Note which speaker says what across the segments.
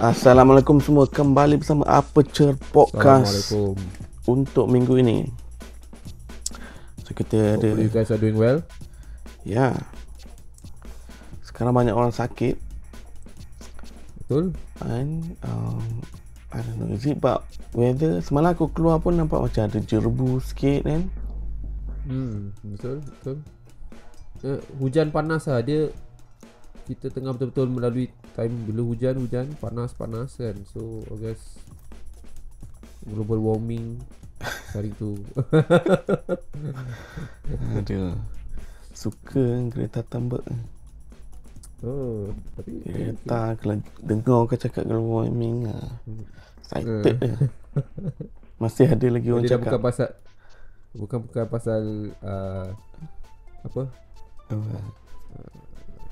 Speaker 1: Assalamualaikum semua, kembali bersama Aperture Podcast
Speaker 2: Assalamualaikum.
Speaker 1: untuk minggu ini. So kita ada,
Speaker 2: Hopefully you guys are doing well.
Speaker 1: ya, sekarang banyak orang sakit.
Speaker 2: Betul?
Speaker 1: And I don't know, is it about weather? Semalam aku keluar pun nampak macam ada jerebu sikit kan.
Speaker 2: Betul. Hujan panas lah dia. Kita tengah betul-betul melalui time bila hujan panas kan. So I guess global warming hari tu.
Speaker 1: Ada suka Greta Thunberg.
Speaker 2: Tapi
Speaker 1: Greta kalau dengar kau cakap global warming excited je. Masih ada lagi orang
Speaker 2: dia dah
Speaker 1: cakap
Speaker 2: bukan pasal apa?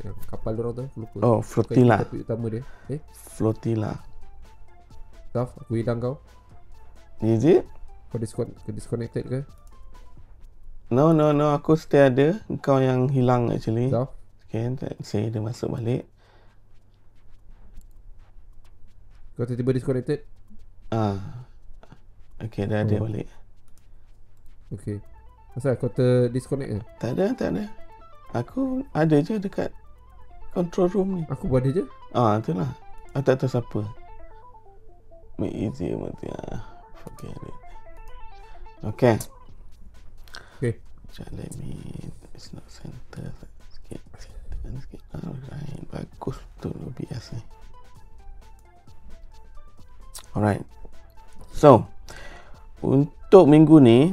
Speaker 2: Yang kapal dorang tu lupa.
Speaker 1: Oh, flotilla.
Speaker 2: Topik utama dia.
Speaker 1: Flotilla.
Speaker 2: Taf, aku hilang kau.
Speaker 1: Is it?
Speaker 2: Kau disconnected ke?
Speaker 1: No, aku still ada. Kau yang hilang actually.
Speaker 2: Taf.
Speaker 1: Okay, saya dia masuk balik.
Speaker 2: Kau tiba-tiba disconnected?
Speaker 1: Okay, dah ada balik.
Speaker 2: Okay. Asal kau disconnect ke?
Speaker 1: Tak ada. Aku ada je dekat control room ni.
Speaker 2: Aku buat dia je.
Speaker 1: Itulah. Aku tak tahu siapa. Make easy mati. Forget it. Okay. Sekejap, let me. It's not center. Sikit. Alright. Bagus betul OBS ni. Alright. So, untuk minggu ni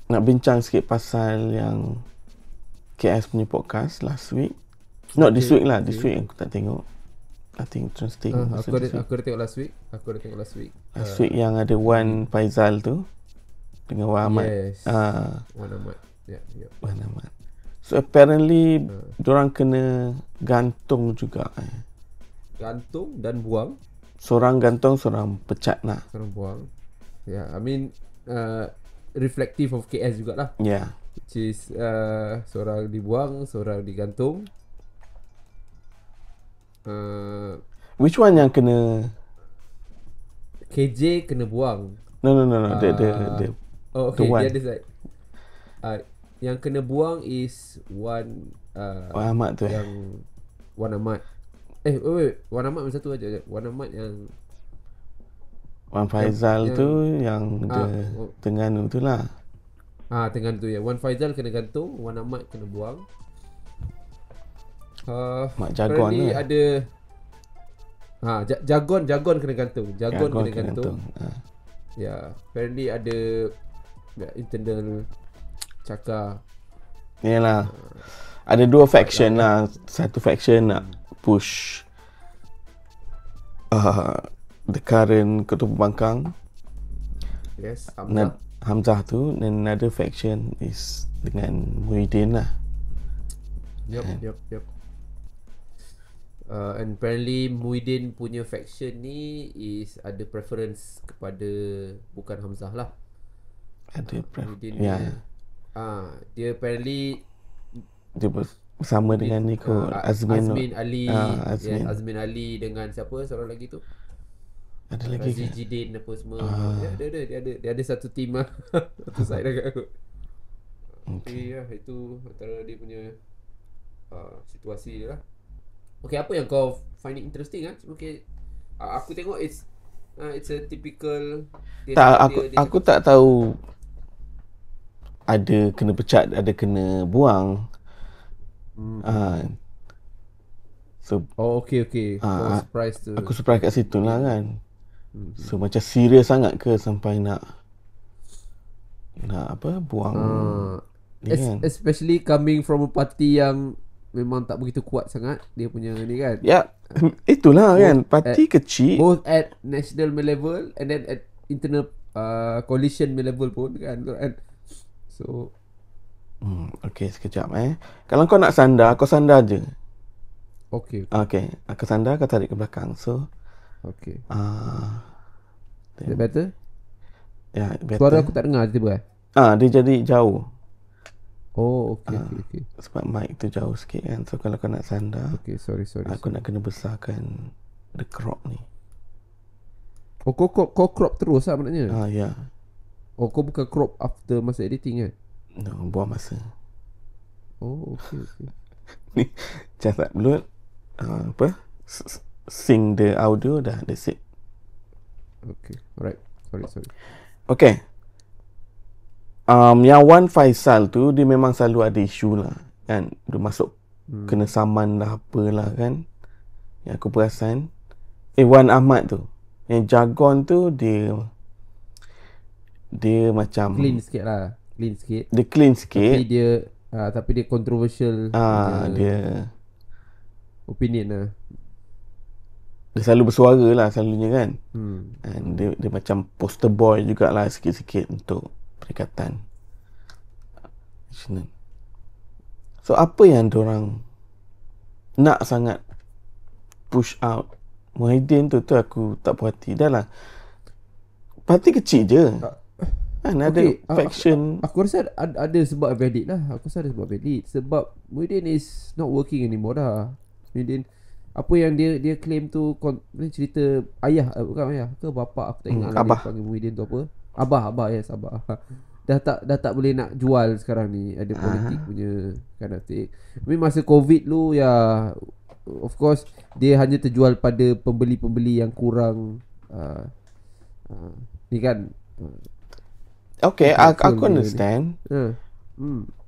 Speaker 1: nak bincang sikit pasal yang KS punya podcast last week. Not this week lah. This week aku tak tengok. Nothing interesting.
Speaker 2: Aku dah tengok last week.
Speaker 1: Last week yang ada Wan Faizal tu dengan Wan Ahmad.
Speaker 2: Yes. Wan Ahmad. Yeah.
Speaker 1: Wan Ahmad. So apparently dorang kena gantung juga.
Speaker 2: Gantung dan buang.
Speaker 1: Seorang gantung, seorang pecat lah.
Speaker 2: Seorang buang. Yeah, I mean reflective of KS jugalah.
Speaker 1: Yeah.
Speaker 2: Which is seorang dibuang, seorang digantung.
Speaker 1: Which one yang kena?
Speaker 2: KJ kena buang.
Speaker 1: No. The
Speaker 2: Oh, okay.
Speaker 1: the one.
Speaker 2: Dia ada side. Yang kena buang is Wan
Speaker 1: Wan Ahmad tu.
Speaker 2: Yang Wan Ahmad. Wait. Wan Ahmad satu aja. Wan Ahmad yang
Speaker 1: Wan Faizal tu yang dia Terengganu tu lah.
Speaker 2: Terengganu tu ya. Wan Faizal kena gantung, Wan Ahmad kena buang.
Speaker 1: Mak Jagon
Speaker 2: ni
Speaker 1: lah.
Speaker 2: ada Jagon kena gantung. Jagon kena gantung. Ya, apparently ada internal cakar.
Speaker 1: Yalah. Ada dua faction lah. Satu faction nak push the current ketua pembangkang.
Speaker 2: Yes,
Speaker 1: Hamzah tu. And another faction is dengan Muhyiddin lah.
Speaker 2: Yup. And apparently Muhyiddin punya faction ni is ada preference kepada bukan Hamzah lah.
Speaker 1: Ada
Speaker 2: Muhyiddin dia apparently
Speaker 1: dia bersama dengan ni kot
Speaker 2: Azmin Ali.
Speaker 1: Azmin.
Speaker 2: Yes, Azmin Ali dengan siapa seorang lagi tu?
Speaker 1: Ada lagi
Speaker 2: Razi
Speaker 1: ke?
Speaker 2: Jidin apa semua. Dia ada satu team lah. Satu side dekat aku. Okay, itu antara dia punya situasi dia lah. Okay, apa yang kau find it interesting Okay, aku tengok it's a typical
Speaker 1: aku tak tahu ada kena pecat, ada kena buang. So
Speaker 2: okay. Surprise tu.
Speaker 1: Aku surprise kat situ lah kan. So macam serius sangat ke sampai nak buang ni kan?
Speaker 2: Especially coming from a party yang memang tak begitu kuat sangat dia punya ni kan.
Speaker 1: Ya, itulah kan, parti kecil.
Speaker 2: Both at national level and then at internal coalition level pun kan. So
Speaker 1: okay, sekejap Kalau kau nak sandar, kau sandar je.
Speaker 2: Okay.
Speaker 1: Aku sandar, kau tarik ke belakang. So
Speaker 2: okay.
Speaker 1: Is
Speaker 2: it better?
Speaker 1: Ya, better.
Speaker 2: Suara aku tak dengar tiba-tiba
Speaker 1: Dia jadi jauh.
Speaker 2: Oh, okay.
Speaker 1: Sebab mic tu jauh sikit kan. So kalau kau nak sandar,
Speaker 2: Okay, sorry.
Speaker 1: aku nak kena besarkan the crop ni.
Speaker 2: Oh, kau crop terus lah maknanya.
Speaker 1: Ya.
Speaker 2: Oh, kau bukan crop after masa editing kan?
Speaker 1: No, buang masa.
Speaker 2: Oh, okay.
Speaker 1: Ni just upload sync the audio dah, that's it.
Speaker 2: Okay, alright. Sorry.
Speaker 1: Okay. Yang Wan Faisal tu dia memang selalu ada isu lah kan. Dia masuk kena saman lah apalah kan. Yang aku perasan Wan Ahmad tu, yang jargon tu dia macam
Speaker 2: Clean sikit lah.
Speaker 1: Dia clean sikit.
Speaker 2: Tapi dia controversial.
Speaker 1: Dia
Speaker 2: opinion lah.
Speaker 1: Dia selalu bersuara lah selalunya kan.
Speaker 2: And
Speaker 1: dia macam poster boy jugalah sikit-sikit untuk perikatan. So apa yang diorang nak sangat push out Muhyiddin tu aku tak puas hati. Dah lah, parti kecil je kan, ada faction.
Speaker 2: Aku rasa ada sebab valid lah. Sebab Muhyiddin is not working anymore dah. Muhyiddin, apa yang dia claim tu cerita ayah, bukan ayah ke bapa, aku tak ingat lah dia panggil Muhyiddin tu apa. Abah. Dah tak boleh nak jual sekarang ni. Ada politik punya kanatik. Tapi masa COVID lu ya, of course dia hanya terjual pada pembeli-pembeli yang kurang ni kan.
Speaker 1: Okay, aku understand.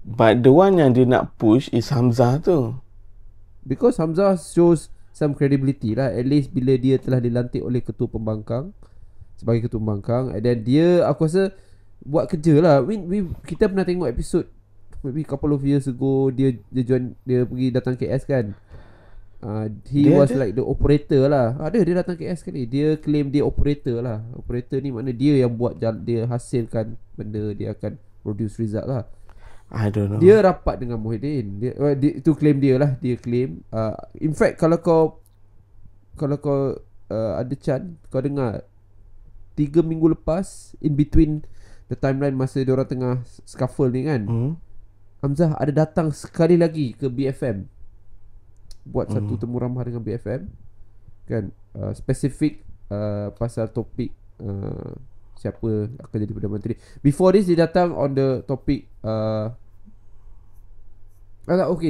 Speaker 1: But the one yang dia nak push is Hamzah tu.
Speaker 2: Because Hamzah shows some credibility lah. At least bila dia telah dilantik oleh ketua pembangkang, sebagai ketua pembangkang, and then dia, aku rasa buat kerja lah. Kita pernah tengok episod maybe couple of years ago, dia pergi datang KS kan. He was like the operator lah. Dia datang KS sekali. Dia claim dia operator lah. Operator ni makna dia yang buat, dia hasilkan benda, dia akan produce result lah.
Speaker 1: I don't know.
Speaker 2: Dia rapat dengan Muhyiddin. Dia itu claim dia lah. Dia claim in fact kalau kau ada chance, kau dengar 3 minggu lepas, in between the timeline masa diorang tengah scuffle ni kan, Hamzah ada datang sekali lagi ke BFM, buat satu temu ramah dengan BFM kan, spesifik pasal topik siapa akan jadi Perdana Menteri. Before this dia datang on the topic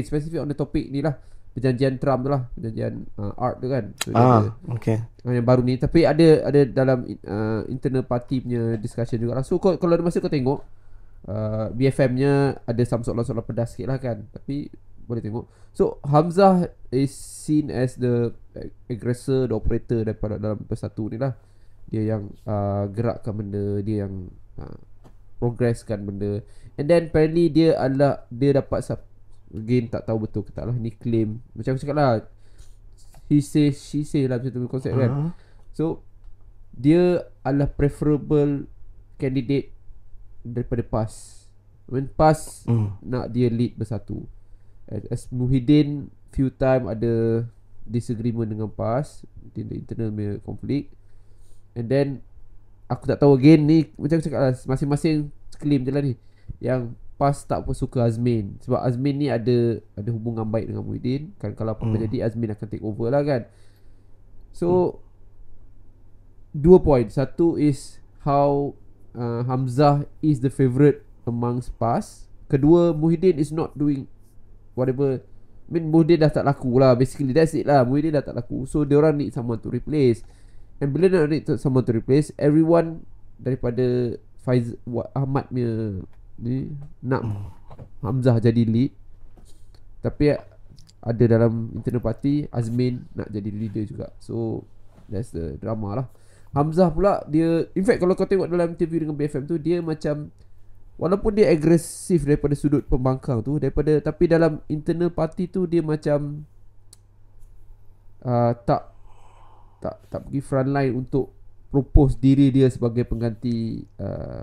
Speaker 2: spesifik on the topic ni lah, perjanjian Trump tu lah, perjanjian art tu kan. So
Speaker 1: okay.
Speaker 2: Yang baru ni, tapi ada dalam internal party punya discussion juga lah. So kalau ada masa kau tengok BFM-nya ada some soalan-soalan pedas sikit lah kan, tapi boleh tengok. So Hamzah is seen as the aggressor, the operator daripada dalam Bersatu ni lah. Dia yang gerakkan benda, dia yang progresskan benda. And then apparently dia dapat again, tak tahu betul ke tak lah, ni claim, macam aku cakap lah, he say she say lah, macam tu konsep kan. So dia adalah preferable candidate daripada PAS. When PAS nak dia lead Bersatu, as Muhyiddin few time ada disagreement dengan PAS, the internal conflict. And then aku tak tahu again ni, macam aku cakap lah, masing-masing claim je lah ni. Yang PAS tak pun suka Azmin, sebab Azmin ni ada hubungan baik dengan Muhyiddin kan. Kalau apa-apa jadi, Azmin akan take over lah kan. So 2 point. Satu is how Hamzah is the favourite amongst PAS. Kedua, Muhyiddin is not doing whatever. Muhyiddin dah tak laku lah, basically that's it lah. Muhyiddin dah tak laku, so diorang need someone to replace. And bila nak need someone to replace, everyone daripada Ahmad punya ni nak Hamzah jadi lead, tapi ada dalam internal party Azmin nak jadi leader juga. So that's the drama lah. Hamzah pula, dia, in fact kalau kau tengok dalam interview dengan BFM tu, dia macam, walaupun dia agresif daripada sudut pembangkang tu, tapi dalam internal party tu dia macam tak pergi front line untuk propose diri dia sebagai pengganti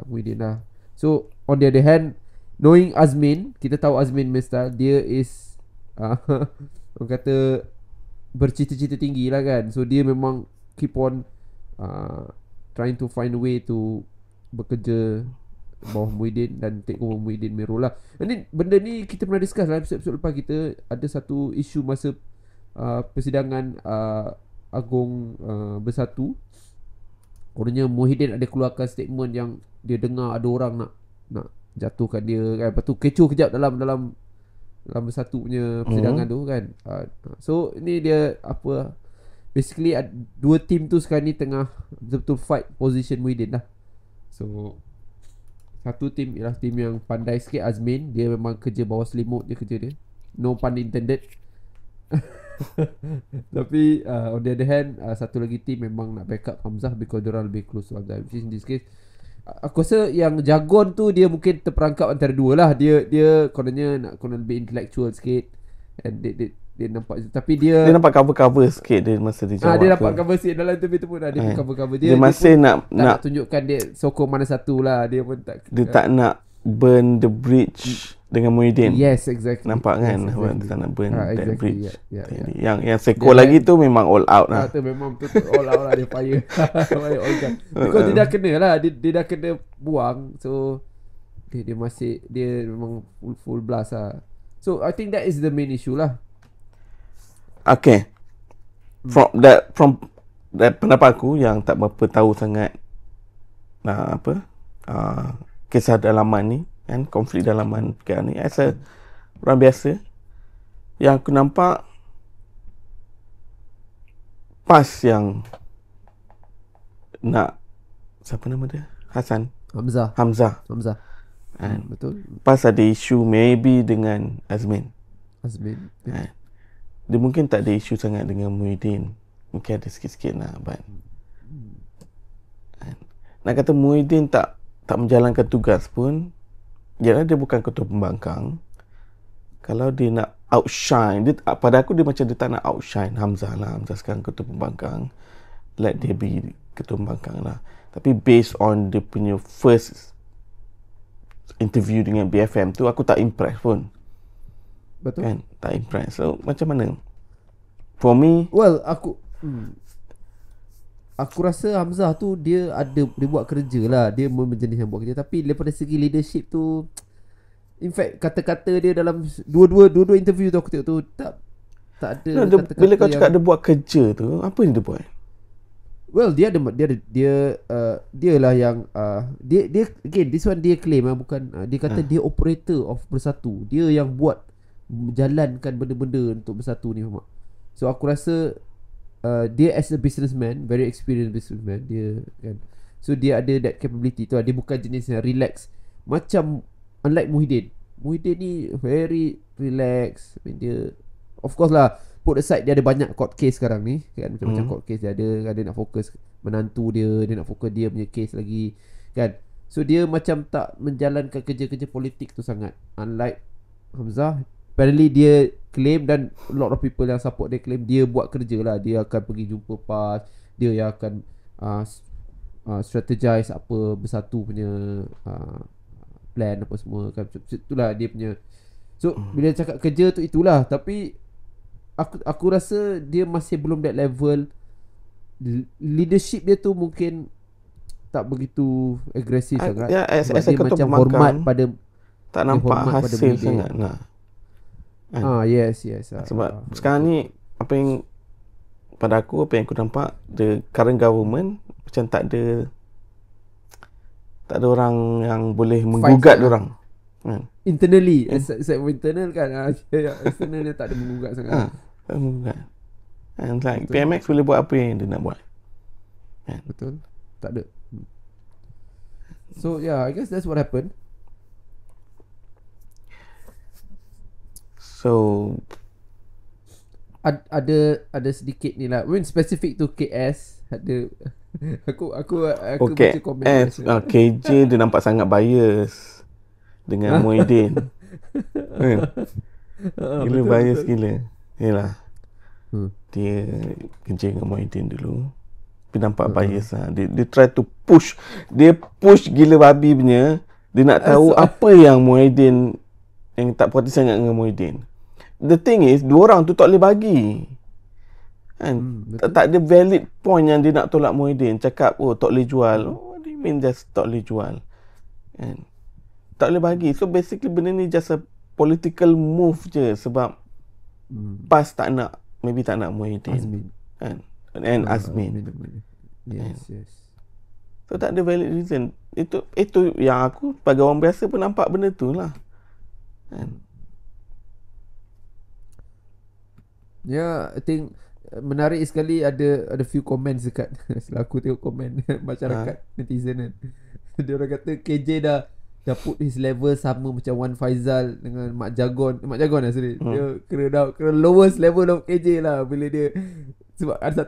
Speaker 2: Muhyiddin lah. So on the other hand, knowing Azmin, kita tahu Azmin style, dia is orang kata bercita-cita tinggi lah kan. So dia memang keep on trying to find a way to bekerja bawah Muhyiddin dan take over Muhyiddin Merul lah. Ini benda ni kita pernah discuss dalam episod lepas. Kita ada satu isu masa persidangan Agung Bersatu. Kononnya Muhyiddin ada keluarkan statement yang dia dengar ada orang nak jatuhkan dia kan. Lepas tu kecoh kejap dalam Bersatu punya persidangan tu kan. So ini dia apa, basically dua team tu sekarang ni tengah betul-betul fight position Muhyiddin lah. So satu team ialah team yang pandai sikit, Azmin. Dia memang kerja bawah selimut je kerja dia, no pun intended. Tapi on the other hand, satu lagi team memang nak backup Hamzah because diorang lebih close to Hamzah. Which is in this case, aku rasa yang jargon tu dia mungkin terperangkap antara dua lah. Dia kononnya nak lebih intellectual sikit, and dia nampak, tapi dia
Speaker 1: nampak cover sikit dia masa dia jawab.
Speaker 2: Dia nampak cover sikit dalam interview tu pun ada cover dia
Speaker 1: masih
Speaker 2: dia
Speaker 1: nak
Speaker 2: tunjukkan dia sokong mana satu lah. Dia pun tak
Speaker 1: nak burn the bridge dengan Muhyiddin.
Speaker 2: Yes, exactly.
Speaker 1: Nampak kan?
Speaker 2: Yes, exactly.
Speaker 1: Dia tak nak burn that
Speaker 2: exactly.
Speaker 1: bridge.
Speaker 2: Yeah.
Speaker 1: Yang Seko lagi tu memang all out lah.
Speaker 2: Tu memang betul all out lah. Dia fire. Because dia dah kena lah. Dia dah kena buang. So dia memang full blast lah. So I think that is the main issue lah.
Speaker 1: Okay. From that pendapat aku yang tak berapa tahu sangat kisah dalaman ni kan, konflik dalaman perkara ni, as a orang biasa yang aku nampak PAS yang nak, siapa nama dia, Hamzah kan?
Speaker 2: Betul.
Speaker 1: PAS ada isu maybe dengan Azmin. Kan? Dia mungkin tak ada isu sangat dengan Muhyiddin. Mungkin ada sikit-sikit lah, but nak kata Muhyiddin tak menjalankan tugas pun, yalah dia bukan ketua pembangkang. Kalau dia nak outshine, pada aku dia macam dia tak nak outshine Hamzah lah. Hamzah sekarang ketua pembangkang, let dia be ketua pembangkang lah. Tapi based on dia punya first interview dengan BFM tu, aku tak impress pun.
Speaker 2: Betul
Speaker 1: kan? Tak impress. So macam mana? For me,
Speaker 2: well, aku rasa Hamzah tu dia buat kerja lah. Dia jenis yang buat kerja. Tapi daripada segi leadership tu, in fact kata-kata dia dalam dua interview tu aku tengok tu tak ada kata-kata.
Speaker 1: Bila kau cakap dia buat kerja tu, apa yang dia buat?
Speaker 2: Well, dia lah yang dia again, this one dia claim bukan dia kata dia operator of Bersatu. Dia yang buat jalankan benda-benda untuk Bersatu ni, Mak. So aku rasa dia as a businessman, very experienced businessman dia kan. So dia ada that capability tu. Dia bukan jenis yang relax macam unlike Muhyiddin. Muhyiddin ni very relax. I mean, dia of course lah, put aside dia ada banyak court case sekarang ni kan, macam-macam court case dia ada nak fokus menantu dia nak fokus dia punya case lagi kan. So dia macam tak menjalankan kerja-kerja politik tu sangat, unlike Hamzah. Apparently dia claim, dan a lot of people yang support dia claim dia buat kerja lah. Dia akan pergi jumpa PAS, dia yang akan strategize apa Bersatu punya plan apa semua kan. Itulah dia punya. So bila cakap kerja tu itulah. Tapi aku rasa dia masih belum that level. Leadership dia tu mungkin tak begitu agresif sangat.
Speaker 1: Sebab
Speaker 2: dia macam hormat pada,
Speaker 1: tak nampak hasil sangat lah.
Speaker 2: Yes.
Speaker 1: Sebab sekarang ni apa yang pada aku, apa yang aku nampak, the current government macam tak ada orang yang boleh menggugat orang.
Speaker 2: Internally, internal kan. External dia tak ada menggugat sangat.
Speaker 1: Tak menggugat. And like PMX boleh buat apa yang dia nak buat.
Speaker 2: Betul. Tak ada. So yeah, I guess that's what happened.
Speaker 1: So
Speaker 2: ada sedikit ni lah. I mean specific to KS ada aku
Speaker 1: okay.
Speaker 2: baca komen.
Speaker 1: KJ dia nampak sangat bias dengan Muhyiddin. Gila bias gila. Yalah. Dia kerja dengan Muhyiddin dulu. Tapi nampak bias lah. Dia try to push. Dia push gila babi punya. Dia nak tahu apa yang Muhyiddin, yang tak puas hati sangat dengan Muhyiddin. The thing is, dua orang tu tak boleh bagi kan. Tak ada valid point yang dia nak tolak Muhyiddin. Cakap tak boleh jual. What do you mean just tak boleh jual? Kan? Tak boleh bagi. So basically benda ni just a political move je sebab PAS tak nak, maybe tak nak Muhyiddin.
Speaker 2: Azmin.
Speaker 1: Kan? And Azmin.
Speaker 2: Yes.
Speaker 1: So tak ada valid reason. Itu yang aku sebagai orang biasa pun nampak benda tu lah. Kan?
Speaker 2: Ya, I think menarik sekali ada few comments dekat setelah aku tengok komen masyarakat netizen kan. Dia orang kata KJ dah put his level sama macam Wan Faizal dengan Mak Jagon lah sorry. Dia kena lowest level of KJ lah bila dia, sebab ada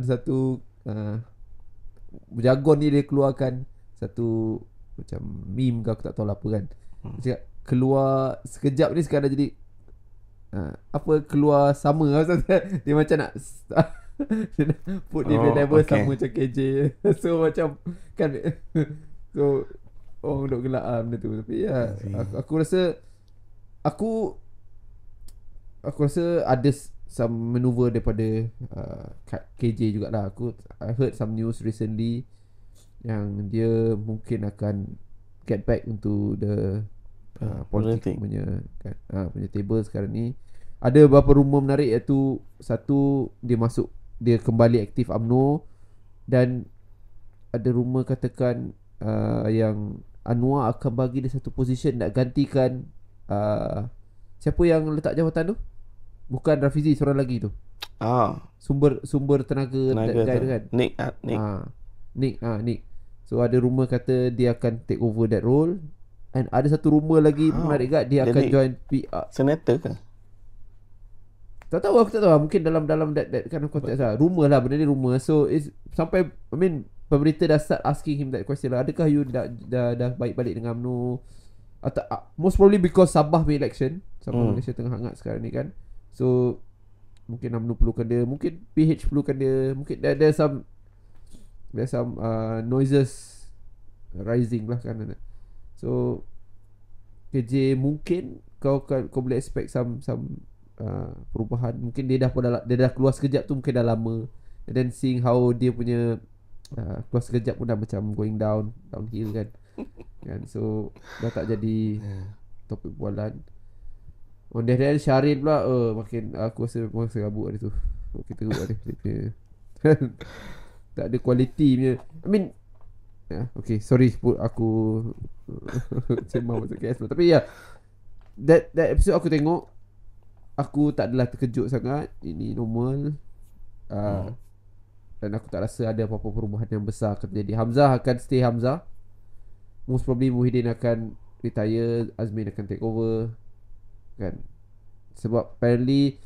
Speaker 2: satu Jagon ni dia keluarkan satu macam meme ke aku tak tahu lah apa kan. Dia cakap keluar sekejap ni sekarang dah jadi keluar sama lah. Dia macam nak dia nak put dia level sama macam KJ. So macam kan so orang duk gelak benda tu. Tapi ya aku rasa aku rasa ada some maneuver daripada KJ jugalah. I heard some news recently yang dia mungkin akan get back into the politik punya table sekarang ni. Ada beberapa rumor menarik, iaitu satu dia kembali aktif UMNO, dan ada rumor katakan yang Anwar akan bagi dia satu position nak gantikan siapa yang letak jawatan tu? Bukan Rafizi, seorang lagi tu. Sumber tenaga guy tu kan. Nick. So ada rumor kata dia akan take over that role. And ada satu rumor lagi menarik kat, dia akan join PR.
Speaker 1: Senator ke?
Speaker 2: Aku tak tahu. Mungkin dalam that kind of context lah. Rumor lah, benda ni rumor. So sampai pemerintah dah start asking him that question lah. Adakah you dah baik balik dengan UMNO? Atau most probably because Sabah punya election. Malaysia tengah hangat sekarang ni kan. So mungkin UMNO perlukan dia, mungkin PH perlukan dia, mungkin there's some noises rising lah kan. So KJ mungkin kau boleh expect some perubahan. Mungkin dia dah keluar sekejap tu, mungkin dah lama. And then seeing how dia punya keluar sekejap pun dah macam going downhill kan. So dah tak jadi topik bualan. On the other hand, Syahrin pula makin aku rasa gabut hari tu. Kita teruk hari dia. Tak ada quality punya. Okay, sorry aku sembang pasal KS. Tapi that episode aku tengok, aku tak adalah terkejut sangat. Ini normal. Dan aku tak rasa ada apa-apa perubahan yang besar akan terjadi. Hamzah akan stay Hamzah. Most probably Muhyiddin akan retire, Azmin akan take over kan. Sebab apparently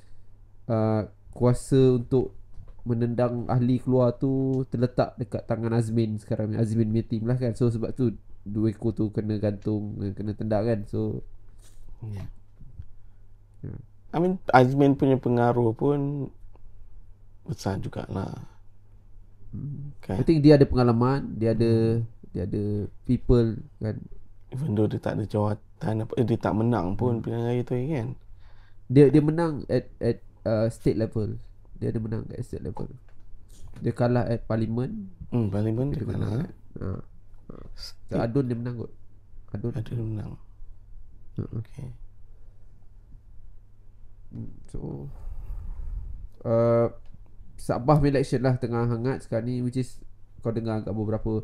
Speaker 2: kuasa untuk menendang ahli keluar tu terletak dekat tangan Azmin sekarang. Azmin punya team lah kan. So sebab tu dua ekor tu kena gantung, kena tendang kan. So
Speaker 1: Azmin punya pengaruh pun besar jugalah kan?
Speaker 2: I think dia ada pengalaman, dia ada people kan.
Speaker 1: Even though dia tak ada jawatan dia tak menang pun pilihan raya tu kan.
Speaker 2: Dia menang at state level. Dia ada menang at state level. Dia kalah at parlimen.
Speaker 1: Parlimen dia kalah.
Speaker 2: Adun dia menang kot. Adun
Speaker 1: menang. Okay.
Speaker 2: So Sabah election lah tengah hangat sekarang ni, which is kau dengar kat beberapa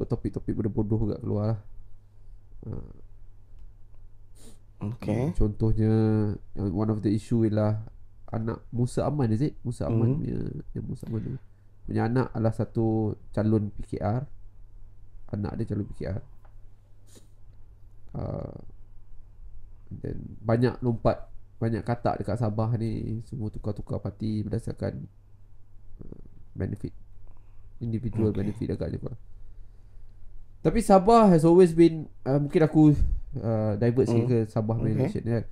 Speaker 2: topik-topik bodoh juga keluar lah.
Speaker 1: Okay.
Speaker 2: Contohnya one of the issue ialah anak Musa Aman, is it? Musa Aman punya anak adalah satu calon PKR. Anak dia calon PKR. Dan banyak katak dekat Sabah ni, semua tukar-tukar parti berdasarkan benefit, individual benefit agaknya pula. Tapi Sabah has always been mungkin aku divert sikit ke Sabah election kan.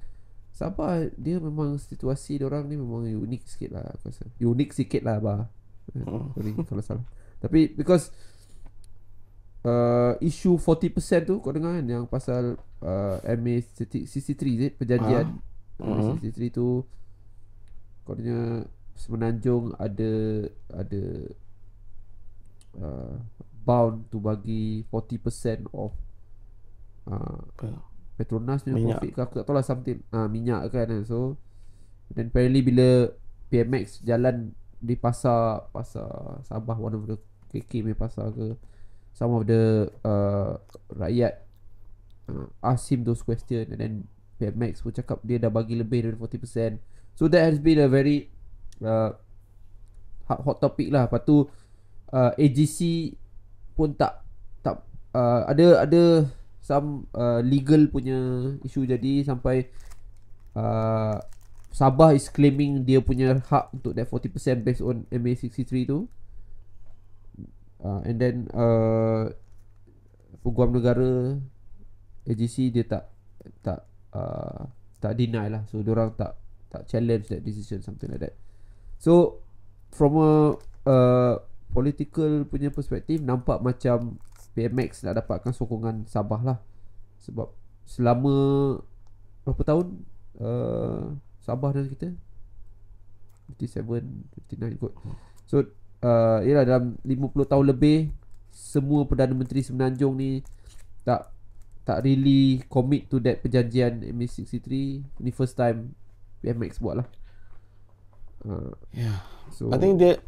Speaker 2: Sabah dia memang situasi diorang ni memang unik sikit lah, aku rasa. Unik sikit lah sorry kalau salah. Tapi because issue 40% tu kau dengar kan, yang pasal MA63 perjanjian MA63 tu, kononnya Semenanjung ada bound to bagi 40% of Petronas punya
Speaker 1: Minyak.
Speaker 2: profit ke aku tak tahu lah, something minyak kan. So then apparently bila PMX jalan di pasar Sabah, one of the KK punya pasar ke, some of the rakyat ask him those questions, and then PMX pun cakap dia dah bagi lebih dari 40%. So that has been a very hot topic lah. Lepas tu AGC pun tak ada some legal punya isu jadi sampai Sabah is claiming dia punya hak untuk that 40% based on MA63 tu. And then Peguam Negara AGC dia tak deny lah. So diorang tak challenge that decision, something like that. So from a political punya perspektif, nampak macam PMX nak dapatkan sokongan Sabah lah. Sebab selama berapa tahun Sabah dan kita 57, 59 kot. So yelah, dalam 50 tahun lebih semua Perdana Menteri Semenanjung ni tak really commit to that perjanjian MA63. Ni first time PMX buat lah.
Speaker 1: Yeah.
Speaker 2: So
Speaker 1: I think dia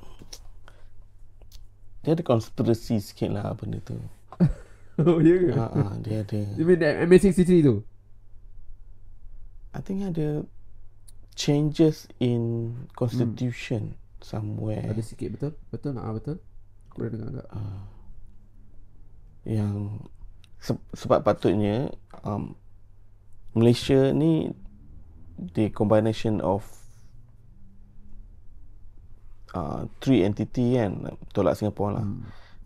Speaker 1: ada konspirasi sikit lah benda tu.
Speaker 2: oh ya ke?
Speaker 1: Dia ada.
Speaker 2: You mean MA63 tu?
Speaker 1: I think ada changes in constitution somewhere.
Speaker 2: Ada sikit, betul? Betul nak betul? Aku dah dengar agak.
Speaker 1: Yang sebab patutnya Malaysia ni the combination of three entity kan, tolak Singapore lah.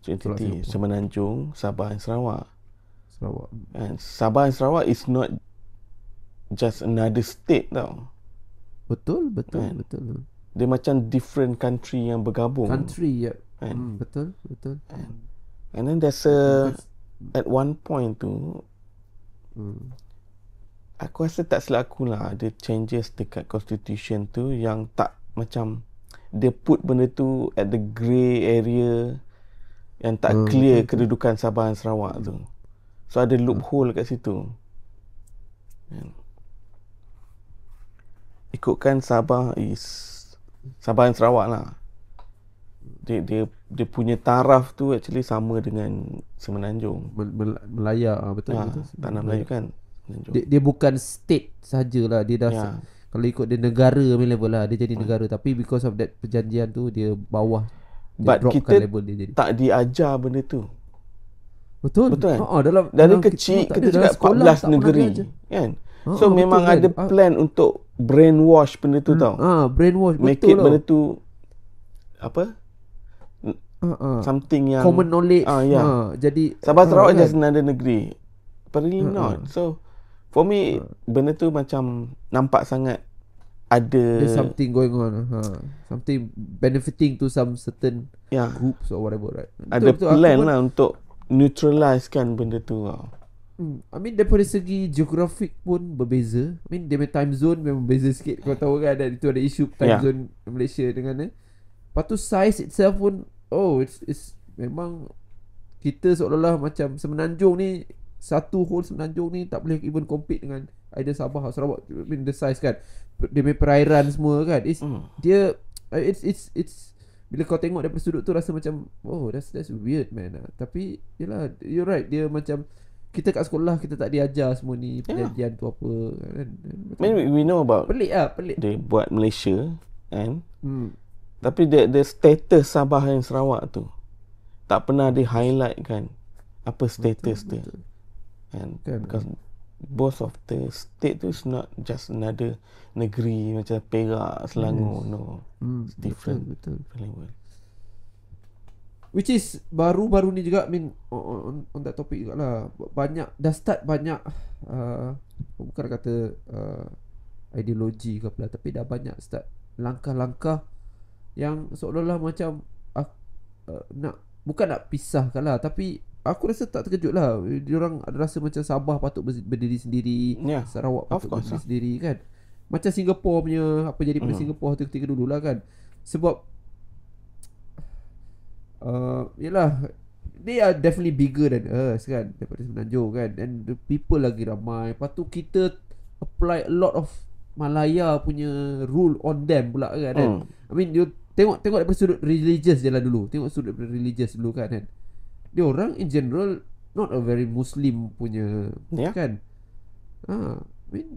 Speaker 1: Three entity, Semenanjung, Sabah dan Sarawak. And Sabah dan Sarawak is not just another state tau.
Speaker 2: Betul.
Speaker 1: Dia macam different country yang bergabung.
Speaker 2: Country, ya.
Speaker 1: And,
Speaker 2: betul.
Speaker 1: And then there's a at one point tu aku rasa tak silap aku lah, ada changes dekat constitution tu yang tak macam dia put benda tu at the grey area yang tak clear kedudukan Sabah dan Sarawak tu. So ada loophole kat situ. Ikutkan Sabah dan Sarawak lah. Dia punya taraf tu actually sama dengan Semenanjung.
Speaker 2: Melaya, betul.
Speaker 1: Tanah Melayu kan.
Speaker 2: Dia bukan state sajalah, dia dah kalau ikut dia negara punya level lah, dia jadi negara, tapi because of that perjanjian tu dia bawah.
Speaker 1: But kita
Speaker 2: level dia jadi.
Speaker 1: Tak diajar benda tu.
Speaker 2: Betul
Speaker 1: kan?
Speaker 2: Dalam
Speaker 1: kecil kita cakap 14 negeri kan. So memang ada
Speaker 2: kan?
Speaker 1: plan untuk brainwash benda tu tau.
Speaker 2: Brainwash,
Speaker 1: make
Speaker 2: betul
Speaker 1: it benda tu apa? Something yang
Speaker 2: common knowledge. Jadi
Speaker 1: Sabah Sarawak just another negeri. But really not. So for me benda tu macam nampak sangat ada
Speaker 2: there's something going on. Something benefiting to some certain groups or whatever, right?
Speaker 1: Ada plan lah untuk neutralize kan benda tu.
Speaker 2: I mean daripada segi geografik pun berbeza. I mean dia punya time zone memang berbeza sikit. Kau tahu kan, itu ada isu time zone Malaysia dengan lepas tu size itself pun it's memang kita seolah-olah macam Semenanjung ni, satu whole Semenanjung ni tak boleh even compete dengan either Sabah atau Sarawak. I mean the size kan, dia punya perairan semua kan, dia it's bila kau tengok daripada sudut tu rasa macam that's weird man. Tapi yelah, you're right, dia macam kita kat sekolah kita tak diajar semua ni perjanjian tu apa kan.
Speaker 1: I mean we know about
Speaker 2: pelik
Speaker 1: dia buat Malaysia kan. Tapi the status Sabah dan Sarawak tu tak pernah di highlight kan apa status dia. And because both of the state tu is not just another negeri macam Perak, Selangor. No, it's different.
Speaker 2: Betul.
Speaker 1: Level.
Speaker 2: Which is baru-baru ni juga, I mean on that topic jugalah, dah start banyak bukan kata ideologi ke apa, tapi dah banyak start langkah-langkah yang seolah-olah macam bukan nak pisahkan lah, tapi aku rasa tak terkejut lah. Diorang ada rasa macam Sabah patut berdiri sendiri, Sarawak patut berdiri sendiri kan. Macam Singapore punya apa jadi pada Singapore tu ketika dulu lah kan. Sebab yelah, they are definitely bigger than us kan, daripada Semenanjung kan, and the people lagi ramai. Lepas tu kita apply a lot of Malaya punya rule on them pula kan. I mean you tengok daripada sudut religious je lah dulu. Tengok sudut religious dulu kan. Dia orang in general not a very Muslim punya kan. I mean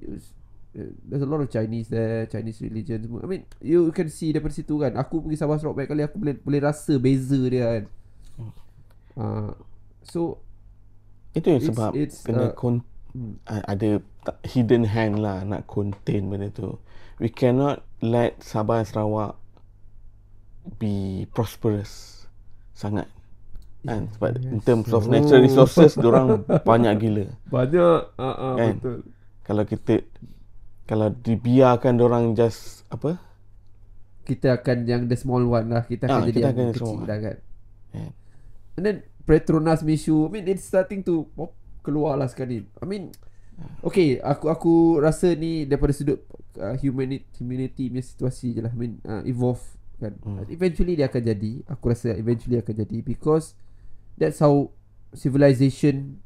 Speaker 2: there's a lot of Chinese there, Chinese religion semua. I mean you can see daripada situ kan. Aku pergi Sabah Sarawak banyak kali, aku boleh rasa beza dia kan. So
Speaker 1: itu sebab kena ada hidden hand lah nak contain benda tu. We cannot let Sabah Sarawak be prosperous sangat kan, sebab in terms of natural resources diorang banyak gila.
Speaker 2: Banyak
Speaker 1: kan? Betul. Kalau dibiarkan diorang just apa,
Speaker 2: kita akan yang the small one lah, kita akan jadi yang kecil dah kan. And then Petronas issue, I mean it's starting to keluar lah sekarang ni. I mean okay, aku rasa ni daripada sudut humanity punya situasi je lah. I mean evolve kan. Eventually dia akan jadi. Aku rasa eventually akan jadi, because that's how civilization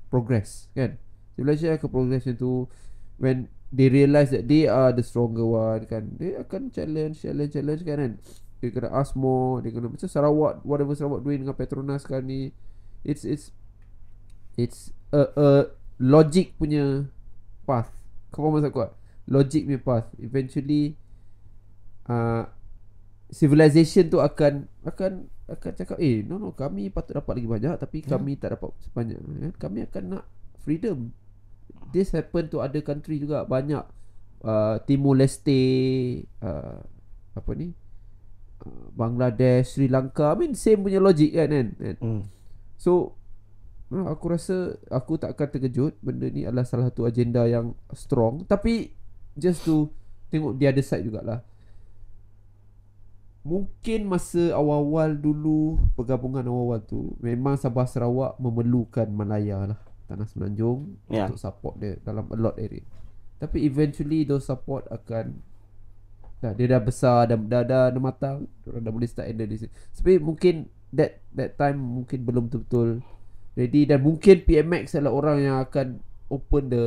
Speaker 2: progress kan. Civilization akan progress tu when they realize that they are the stronger one kan. Dia akan challenge kan. Dia kena ask more. Dia kena macam Sarawak, whatever Sarawak doing dengan Petronas kan ni, it's a logic punya path. Kau faham maksud aku? Logic punya path. Eventually civilization tu akan cakap no kami patut dapat lagi banyak, tapi kami tak dapat sebanyak kan? Kami akan nak freedom. This happen to other country juga banyak. Timor Leste, apa ni, Bangladesh, Sri Lanka, I mean same punya logic kan. So aku rasa aku tak akan terkejut. Benda ni adalah salah satu agenda yang strong. Tapi just to tengok the other side jugalah. Mungkin masa awal-awal dulu, pergabungan awal-awal tu, memang Sabah Sarawak memerlukan Malaya lah, tanah Semenanjung, untuk support dia dalam a lot area. Tapi eventually those support akan dia dah besar, dah matang, dah boleh start handle this. Tapi mungkin that time mungkin belum betul-betul ready, dan mungkin PMX adalah orang yang akan open the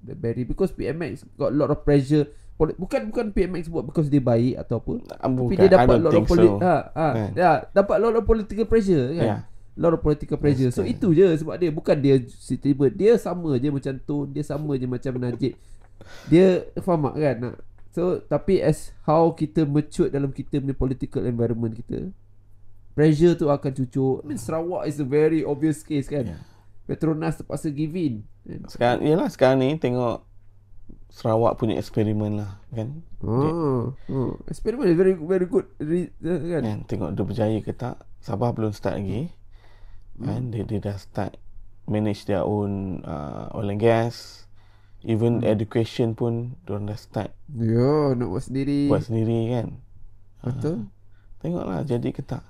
Speaker 2: barrier, because PMX got a lot of pressure. Bukan PMX buat because dia baik atau apa, tapi dia dapat a lot of dapat a lot of political pressure kan. Lot of political pressure. So itu je sebab dia, bukan dia tiba dia sama je macam tu, dia sama je macam Najib. Dia faham tak kan? So tapi as how kita mature dalam kita punya political environment kita, pressure tu akan cucuk. I mean Sarawak is a very obvious case kan. Petronas terpaksa give in.
Speaker 1: Sekarang ni tengok Sarawak punya eksperimen lah kan.
Speaker 2: Eksperimen is very good kan.
Speaker 1: Tengok dia berjaya ke tak. Sabah belum start lagi kan. Dia dah start manage their own oil and gas. Even education pun diorang dah start.
Speaker 2: Nak buat sendiri
Speaker 1: kan.
Speaker 2: Betul.
Speaker 1: Tengoklah jadi ke tak.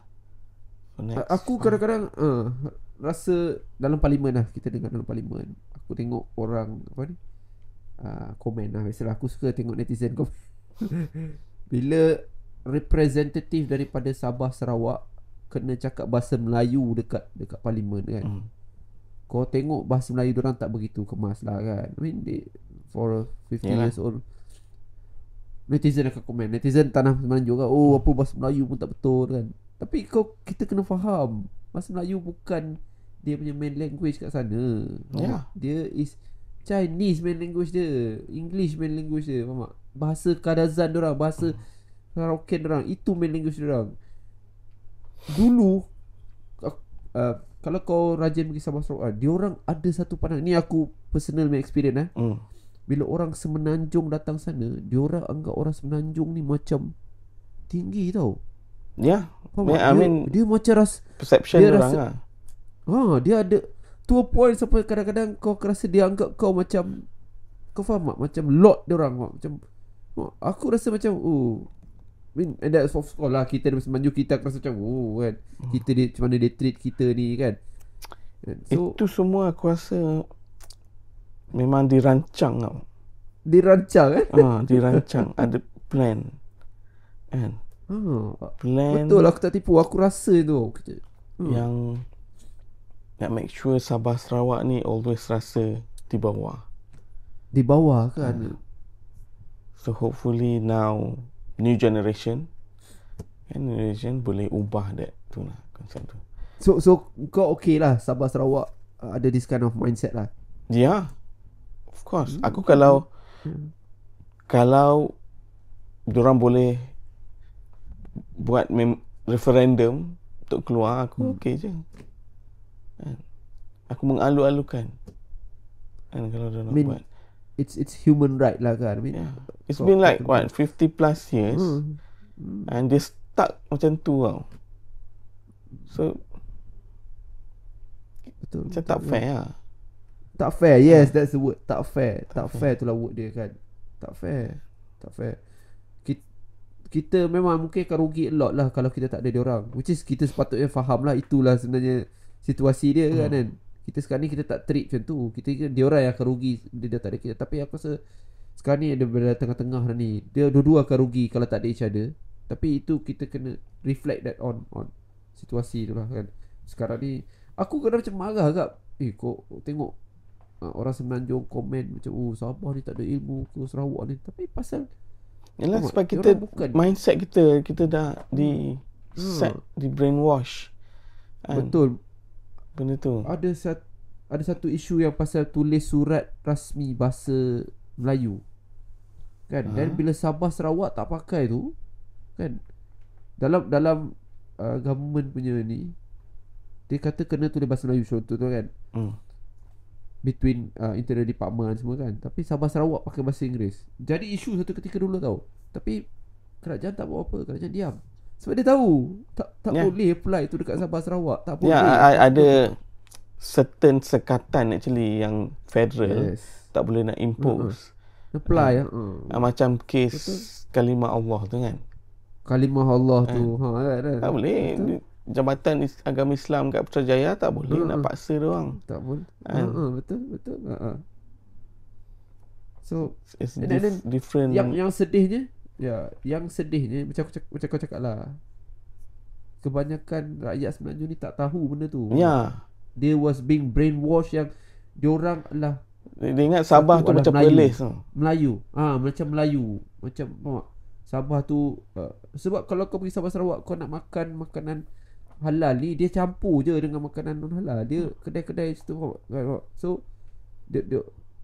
Speaker 2: Aku kadang-kadang rasa dalam parlimen lah, kita dengar dalam parlimen, aku tengok orang apa ni, komen lah. Biasalah aku suka tengok netizen komen. Bila representative daripada Sabah Sarawak kena cakap bahasa Melayu dekat parlimen kan, kau tengok bahasa Melayu diorang tak begitu kemas lah kan. I mean for 50 years old, netizen akan komen, netizen tanah Semenanjung kan, apa bahasa Melayu pun tak betul kan. Tapi kita kena faham, bahasa Melayu bukan dia punya main language kat sana. Dia is Chinese main language dia, English main language dia, faham tak? Bahasa Kadazan diorang, bahasa Hokkien diorang, itu main language diorang. Dulu kalau kau rajin pergi Sabah Sarawak, diorang ada satu pandangan, ni aku personal experience bila orang Semenanjung datang sana, diorang anggap orang Semenanjung ni macam tinggi tau.
Speaker 1: I mean
Speaker 2: dia macam
Speaker 1: perception dia orang lah.
Speaker 2: Dia ada to a point sampai kadang-kadang kau rasa dia anggap kau macam, kau faham tak, macam lord dia orang macam. Aku rasa macam I mean, and that's of course lah, kita dari Semenanjung kita rasa macam kan, kita macam mana dia treat kita ni kan. So,
Speaker 1: itu semua aku rasa memang dirancang tau. Dirancang ada plan kan. Plan.
Speaker 2: Betul, aku tak tipu, aku rasa tu
Speaker 1: yang nak make sure Sabah Sarawak ni always rasa di bawah.
Speaker 2: Di bawah kan.
Speaker 1: So hopefully now new generation boleh ubah that tu lah, konsep tu.
Speaker 2: So kau okay lah Sabah Sarawak ada this kind of mindset lah.
Speaker 1: Yeah, of course. Aku kalau diorang boleh buat referendum untuk keluar, aku okey je. Aku mengalu-alukan. Kan kalau diorang buat.
Speaker 2: It's human right lah kan.
Speaker 1: Yeah. It's been like 50 plus years and they stuck macam tu tau. So
Speaker 2: betul,
Speaker 1: macam tak fair lah.
Speaker 2: Tak fair, yes, that's the word. Tak fair. Tak fair tu lah word dia kan. Tak fair. Kita memang mungkin akan rugi a lot lah kalau kita tak ada diorang. Which is kita sepatutnya faham lah, itulah sebenarnya situasi dia kan. Kita sekarang ni kita tak treat macam tu. Kita diorang yang akan rugi dia dah tak ada kita. Tapi aku rasa sekarang ni ada berada tengah-tengah ni. Dia dua-dua akan rugi kalau tak ada each other. Tapi itu kita kena reflect that on situasi tu lah kan. Sekarang ni aku kadang macam marah agak. Kau tengok orang Semenanjung komen macam Sabah ni tak ada ilmu ke Sarawak ni. Tapi pasal
Speaker 1: yalah, sebab kita mindset kita dah di set, di brainwash kan?
Speaker 2: Betul.
Speaker 1: Benda tu
Speaker 2: Ada satu isu yang pasal tulis surat rasmi bahasa Melayu kan. Dan bila Sabah Sarawak tak pakai tu kan, dalam government punya ni dia kata kena tulis bahasa Melayu contoh tu kan. Between internal department semua kan. Tapi Sabah Sarawak pakai bahasa Inggeris. Jadi isu satu ketika dulu tau. Tapi kerajaan tak buat apa. Kerajaan diam. Sebab dia tahu tak boleh apply tu dekat Sabah Sarawak. Tak boleh.
Speaker 1: Ada certain sekatan actually yang federal tak boleh nak impose.
Speaker 2: Apply
Speaker 1: macam kes kalimah Allah tu kan.
Speaker 2: Kalimah Allah tu
Speaker 1: tak boleh. Jabatan Agama Islam kat Putrajaya tak boleh nak paksa dia orang.
Speaker 2: Tak boleh. Betul. So
Speaker 1: it's different.
Speaker 2: Yang sedihnya, yang sedihnya macam kau cakap lah. Kebanyakan rakyat Semenanjung ni tak tahu benda tu. Dia was being brainwashed yang diorang lah.
Speaker 1: Dia ingat Sabah tu macam Perlis tu.
Speaker 2: Melayu. Macam Melayu. Macam Sabah tu sebab kalau kau pergi Sabah Sarawak kau nak makan makanan halal ni, dia campur je dengan makanan non halal. Dia kedai-kedai situ. So dia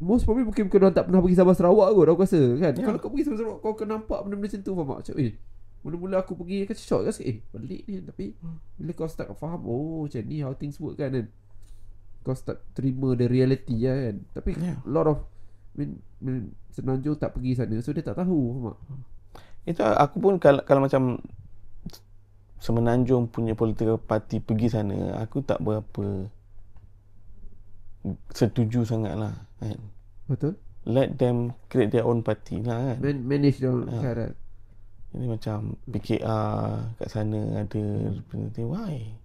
Speaker 2: most probably mungkin orang tak pernah pergi Sabah Sarawak kot, aku rasa kan. Kalau kau pergi Sabah Sarawak kau akan nampak benda-benda macam tu, faham tak? Macam mula-mula aku pergi kan shock kan sikit. Pelik ni. Tapi bila kau start faham macam ni how things work kan, kau start terima the reality lah kan. Tapi a lot of Semenanjung tak pergi sana, so dia tak tahu, faham tak?
Speaker 1: Itu aku pun kalau macam Semenanjung punya political party pergi sana, aku tak berapa setuju sangat lah kan.
Speaker 2: Betul.
Speaker 1: Let them create their own party lah kan.
Speaker 2: Manage their own cara.
Speaker 1: Ini macam PKR kat sana ada representative. Why?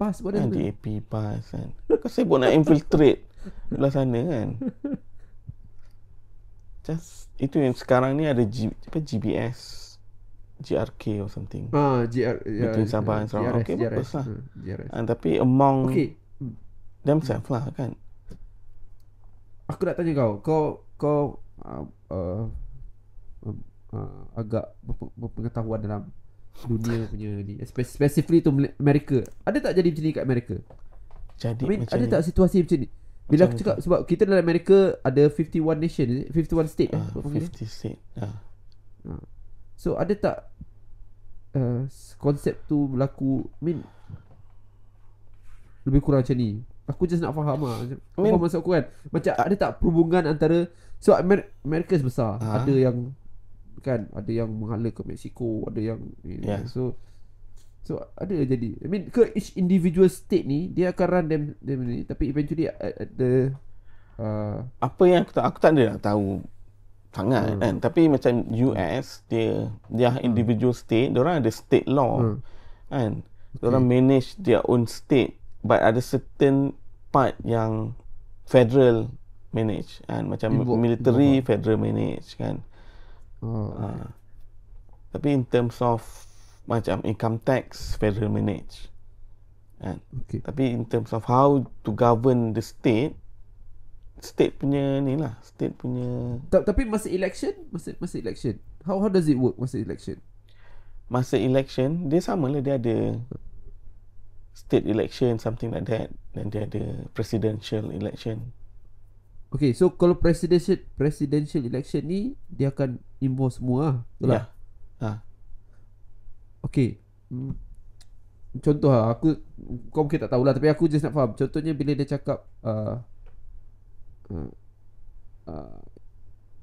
Speaker 2: PAS pun ada.
Speaker 1: DAP PAS kan. Kau sibuk nak infiltrate belah sana kan. Just itu yang sekarang ni ada GBS, GRK or something. Between Sabah and Sarawak. Okay, bagus lah. Tapi among themselves lah kan.
Speaker 2: Aku nak tanya kau agak berpengetahuan dalam dunia punya ni, specifically tu Amerika. Ada tak jadi macam ni kat Amerika?
Speaker 1: Jadi macam
Speaker 2: ada
Speaker 1: ni.
Speaker 2: tak situasi macam ni? Bila aku cakap sebab kita dalam Amerika ada 51 nation, 51 state
Speaker 1: 50 state.
Speaker 2: So ada tak konsep tu berlaku, lebih kurang macam ni? Aku just nak faham lah. Faham maksud aku kan? Macam ada tak perhubungan antara, so Amerika sebesar, ada yang kan, ada yang menghala ke Mexico, ada yang so ada jadi ke each individual state ni dia akan run them ni, tapi eventually the
Speaker 1: apa yang aku tak ada tahu sangat kan. Tapi macam US dia individual state, diorang ada state law kan. Diorang manage their own state, but ada certain part yang federal manage kan, macam military federal manage kan. Tapi in terms of macam income tax federal manage kan.
Speaker 2: Okay.
Speaker 1: Tapi in terms of how to govern the state punya ni lah, state punya
Speaker 2: Tapi masa election, masa election, how does it work masa election?
Speaker 1: masa election dia sama lah, dia ada state election something like that, dan dia ada presidential election.
Speaker 2: Okay, so kalau presidential election ni dia akan involve semua lah, betul
Speaker 1: Ya.
Speaker 2: tak? Okay. Contoh lah, kau mungkin tak tahulah, tapi aku just nak faham. Contohnya bila dia cakap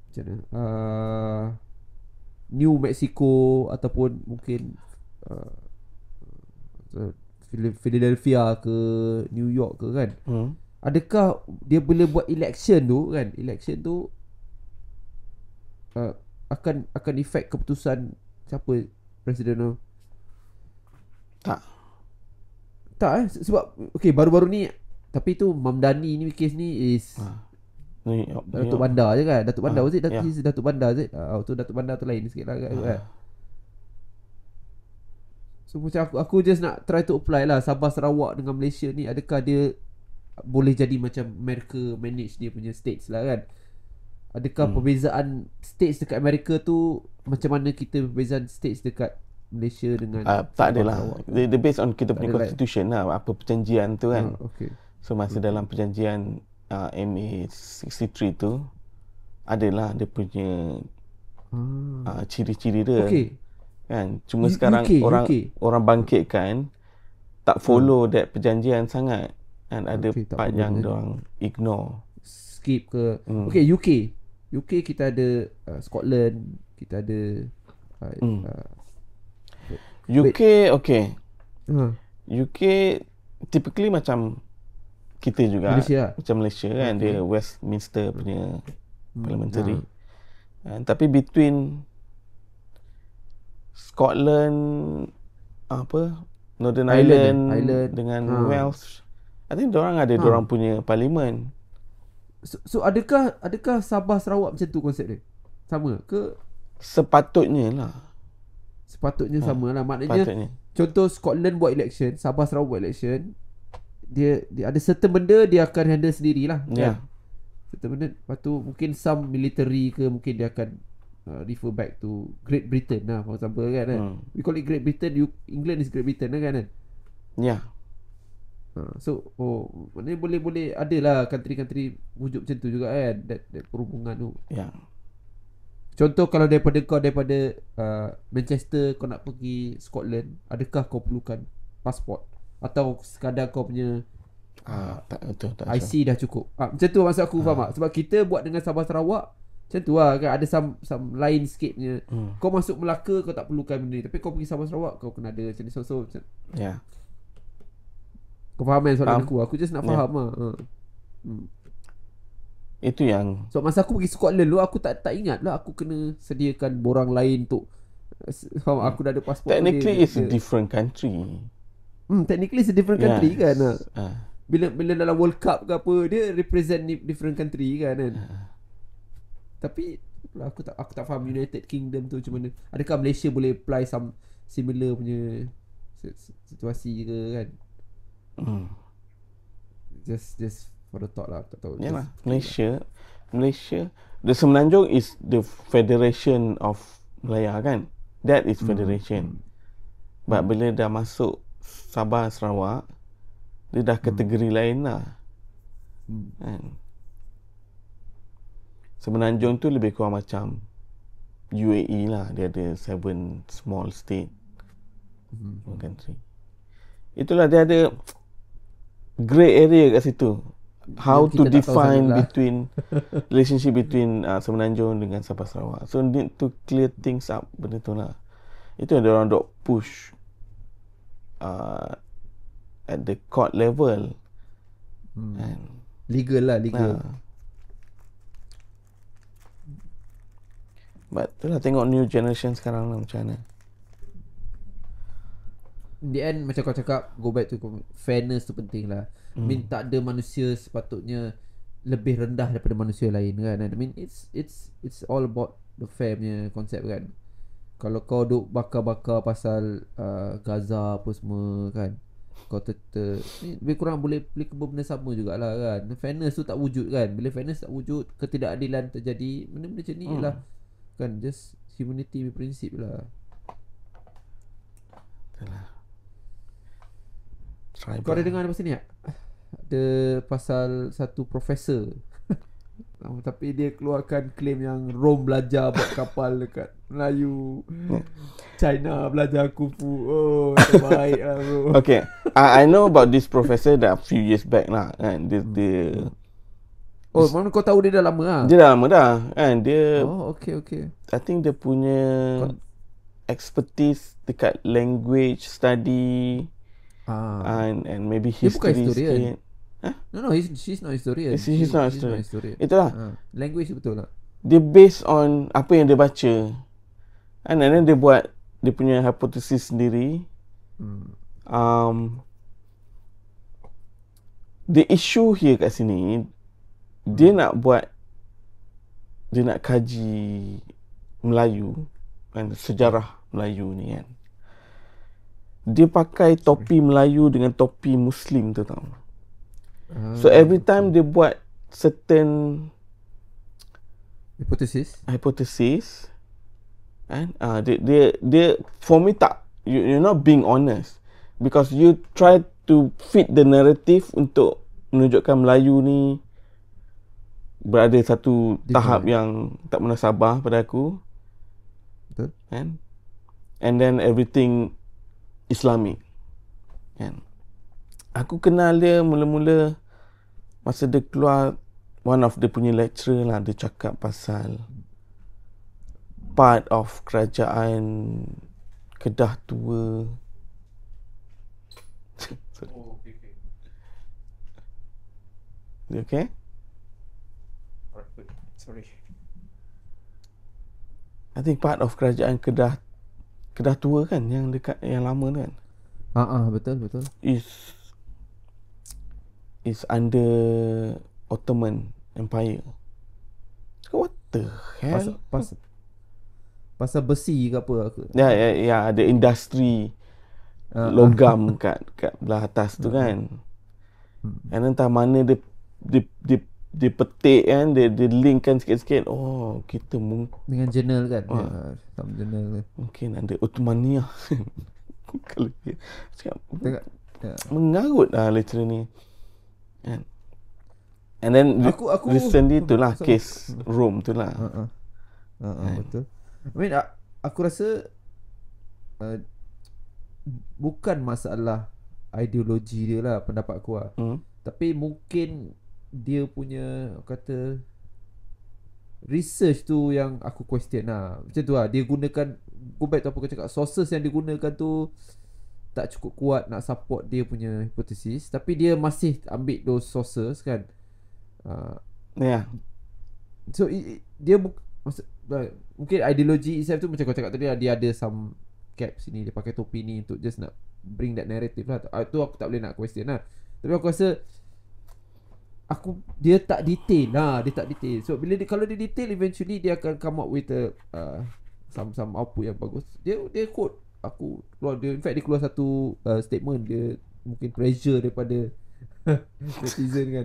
Speaker 2: macam mana, New Mexico ataupun mungkin Philadelphia ke New York ke kan, adakah dia boleh buat election tu kan, election tu akan efek keputusan siapa presiden tu? Tak sebab okay, baru-baru ni, tapi tu Mamdani ni case ni is Datuk Bandar je kan. Datuk Bandar was it? Datuk Bandar is it? Tu Datuk Bandar tu lain sikit lah kan. So macam aku just nak try to apply lah, Sabah Sarawak dengan Malaysia ni, adakah dia boleh jadi macam Amerika manage dia punya states lah kan. Adakah perbezaan states dekat Amerika tu macam mana kita perbezaan states dekat Malaysia dengan
Speaker 1: tak adalah. Dia based on kita punya constitution lah, apa perjanjian tu kan.
Speaker 2: Okay.
Speaker 1: So masa dalam perjanjian MA 63 tu adalah dia punya ciri-ciri dia.
Speaker 2: Okay.
Speaker 1: Kan cuma sekarang orang bangkitkan tak follow that perjanjian sangat, kan ada part yang orang ignore,
Speaker 2: skip ke. Okay, UK kita ada Scotland, kita ada
Speaker 1: UK okay. UK typically macam kita juga,
Speaker 2: Malaysia.
Speaker 1: Macam Malaysia kan, dia Westminster punya parliamentary. Tapi between Scotland Northern Ireland dengan Wales, I think diorang ada diorang punya parlimen.
Speaker 2: So adakah Sabah Sarawak macam tu konsep dia? Sama ke?
Speaker 1: Sepatutnya lah.
Speaker 2: Sama lah. Maknanya contoh Scotland buat election, Sabah Sarawak buat election, dia ada certain benda dia akan handle sendirilah kan? Certain benda. Lepas tu mungkin some military ke, mungkin dia akan refer back to Great Britain lah, for example kan. We call it Great Britain, England is Great Britain lah kan. So maknanya boleh adalah country-country wujud macam tu juga kan, that perhubungan tu. Contoh kalau daripada Manchester kau nak pergi Scotland, adakah kau perlukan pasport atau sekadar kau punya
Speaker 1: tak
Speaker 2: IC dah cukup? Macam tu maksud aku, faham tak? Sebab kita buat dengan Sabah Sarawak macam tu lah kan, ada some lain sikit punya. Kau masuk Melaka kau tak perlukan benda ni, tapi kau pergi Sabah Sarawak kau kena ada macam ni. So macam kau faham kan soalan aku just nak faham lah.
Speaker 1: Itu yang
Speaker 2: so masa aku pergi Scotland dulu, aku tak ingat lah aku kena sediakan borang lain untuk faham. Aku dah ada pasport.
Speaker 1: Technically it's a different country.
Speaker 2: Technically it's a different country kan. Bila dalam World Cup ke apa, dia represent different country kan. Tapi aku tak faham United Kingdom tu macam mana. Adakah Malaysia boleh apply some similar punya situasi ke kan? Just for the thought lah, tak tahu.
Speaker 1: Yalah, Malaysia the Semenanjung is the Federation of Malaya kan. That is federation. But bila dah masuk Sabah Sarawak, dia dah kategori lain lah. Kan. Semenanjung tu lebih kurang macam UAE lah. Dia ada 7 small state country. Itulah dia ada grey area kat situ. How to define between relationship between Semenanjung dengan Sabah Sarawak. So need to clear things up, benda tu lah. Itu yang diorang dok push at the court level.
Speaker 2: Legal lah, legal.
Speaker 1: But itulah, tengok new generation sekarang lah macam mana.
Speaker 2: In the end macam kau cakap, go back to fairness tu penting lah. I mean tak ada manusia sepatutnya lebih rendah daripada manusia lain kan. I mean it's all about the fair punya konsep kan. Kalau kau duk bakar-bakar pasal Gaza apa semua kan, kau ni lebih kurang boleh applicable benda sama jugalah kan. Fairness tu tak wujud kan. Bila fairness tak wujud, ketidakadilan terjadi, benda-benda macam ni lah kan, just humanity punya prinsip lah. Kau ada dengar pasal ni tak? Ada pasal satu profesor tapi dia keluarkan claim yang Rome belajar buat kapal dekat Melayu, China belajar kufu. Oh, terbaik lah bro.
Speaker 1: Okay, I know about this professor that a few years back lah kan.
Speaker 2: Oh, mana kau tahu dia dah lama lah?
Speaker 1: Dia dah lama dah kan. Dia,
Speaker 2: okay.
Speaker 1: I think dia punya expertise dekat language study and maybe history.
Speaker 2: Dia bukan historian.
Speaker 1: Sikit.
Speaker 2: No, she's not historian.
Speaker 1: She's not historian. Itulah.
Speaker 2: Language betul lah.
Speaker 1: Dia based on apa yang dia baca. And then dia buat dia punya hypothesis sendiri. The issue here kat sini, dia nak kaji Melayu kan, sejarah Melayu ni kan. Dia pakai topi Melayu dengan topi Muslim tu tau. So every time dia buat certain hypothesis kan, dia for me tak, you're not being honest, because you try to fit the narrative untuk menunjukkan Melayu ni berada satu tahap yang tak munasabah pada aku.
Speaker 2: Betul
Speaker 1: kan, and then everything Islamic kan. Aku kenal dia mula-mula masa dia keluar one of dia punya lecturer lah, dia cakap pasal part of kerajaan Kedah tua. Okay?
Speaker 2: Sorry.
Speaker 1: I think part of kerajaan Kedah tua kan, yang dekat yang lama tu kan.
Speaker 2: Betul.
Speaker 1: Is under Ottoman Empire. What the hell?
Speaker 2: Pasal besi ke apa ke?
Speaker 1: Ya, ada industri logam kat belah atas tu kan. And entah mana dia petik kan, dia linkkan sikit-sikit. Oh, kita
Speaker 2: dengan jurnal kan. Sama jurnal.
Speaker 1: Mungkin ada Ottomania. Kalau dia cakap mengarut lah lecturer ni. And then aku recently tu lah case Rome tu lah.
Speaker 2: Betul. I mean, aku rasa bukan masalah ideologi dia lah, pendapat aku lah. Tapi mungkin dia punya kata research tu yang aku question lah. Macam tu lah, dia gunakan, go back to apa aku cakap, sources yang dia gunakan tu tak cukup kuat nak support dia punya hipotesis. Tapi dia masih ambil those sources kan. So dia mungkin ideologi itself tu macam kau cakap tadi lah, dia ada some caps ni, dia pakai topi ni untuk just nak bring that narrative lah. Tu aku tak boleh nak question lah. Tapi aku rasa dia tak detail lah. So kalau dia detail, eventually dia akan come up with some output yang bagus. Dia quote aku keluar, in fact dia keluar satu statement, dia mungkin pressure daripada netizen kan.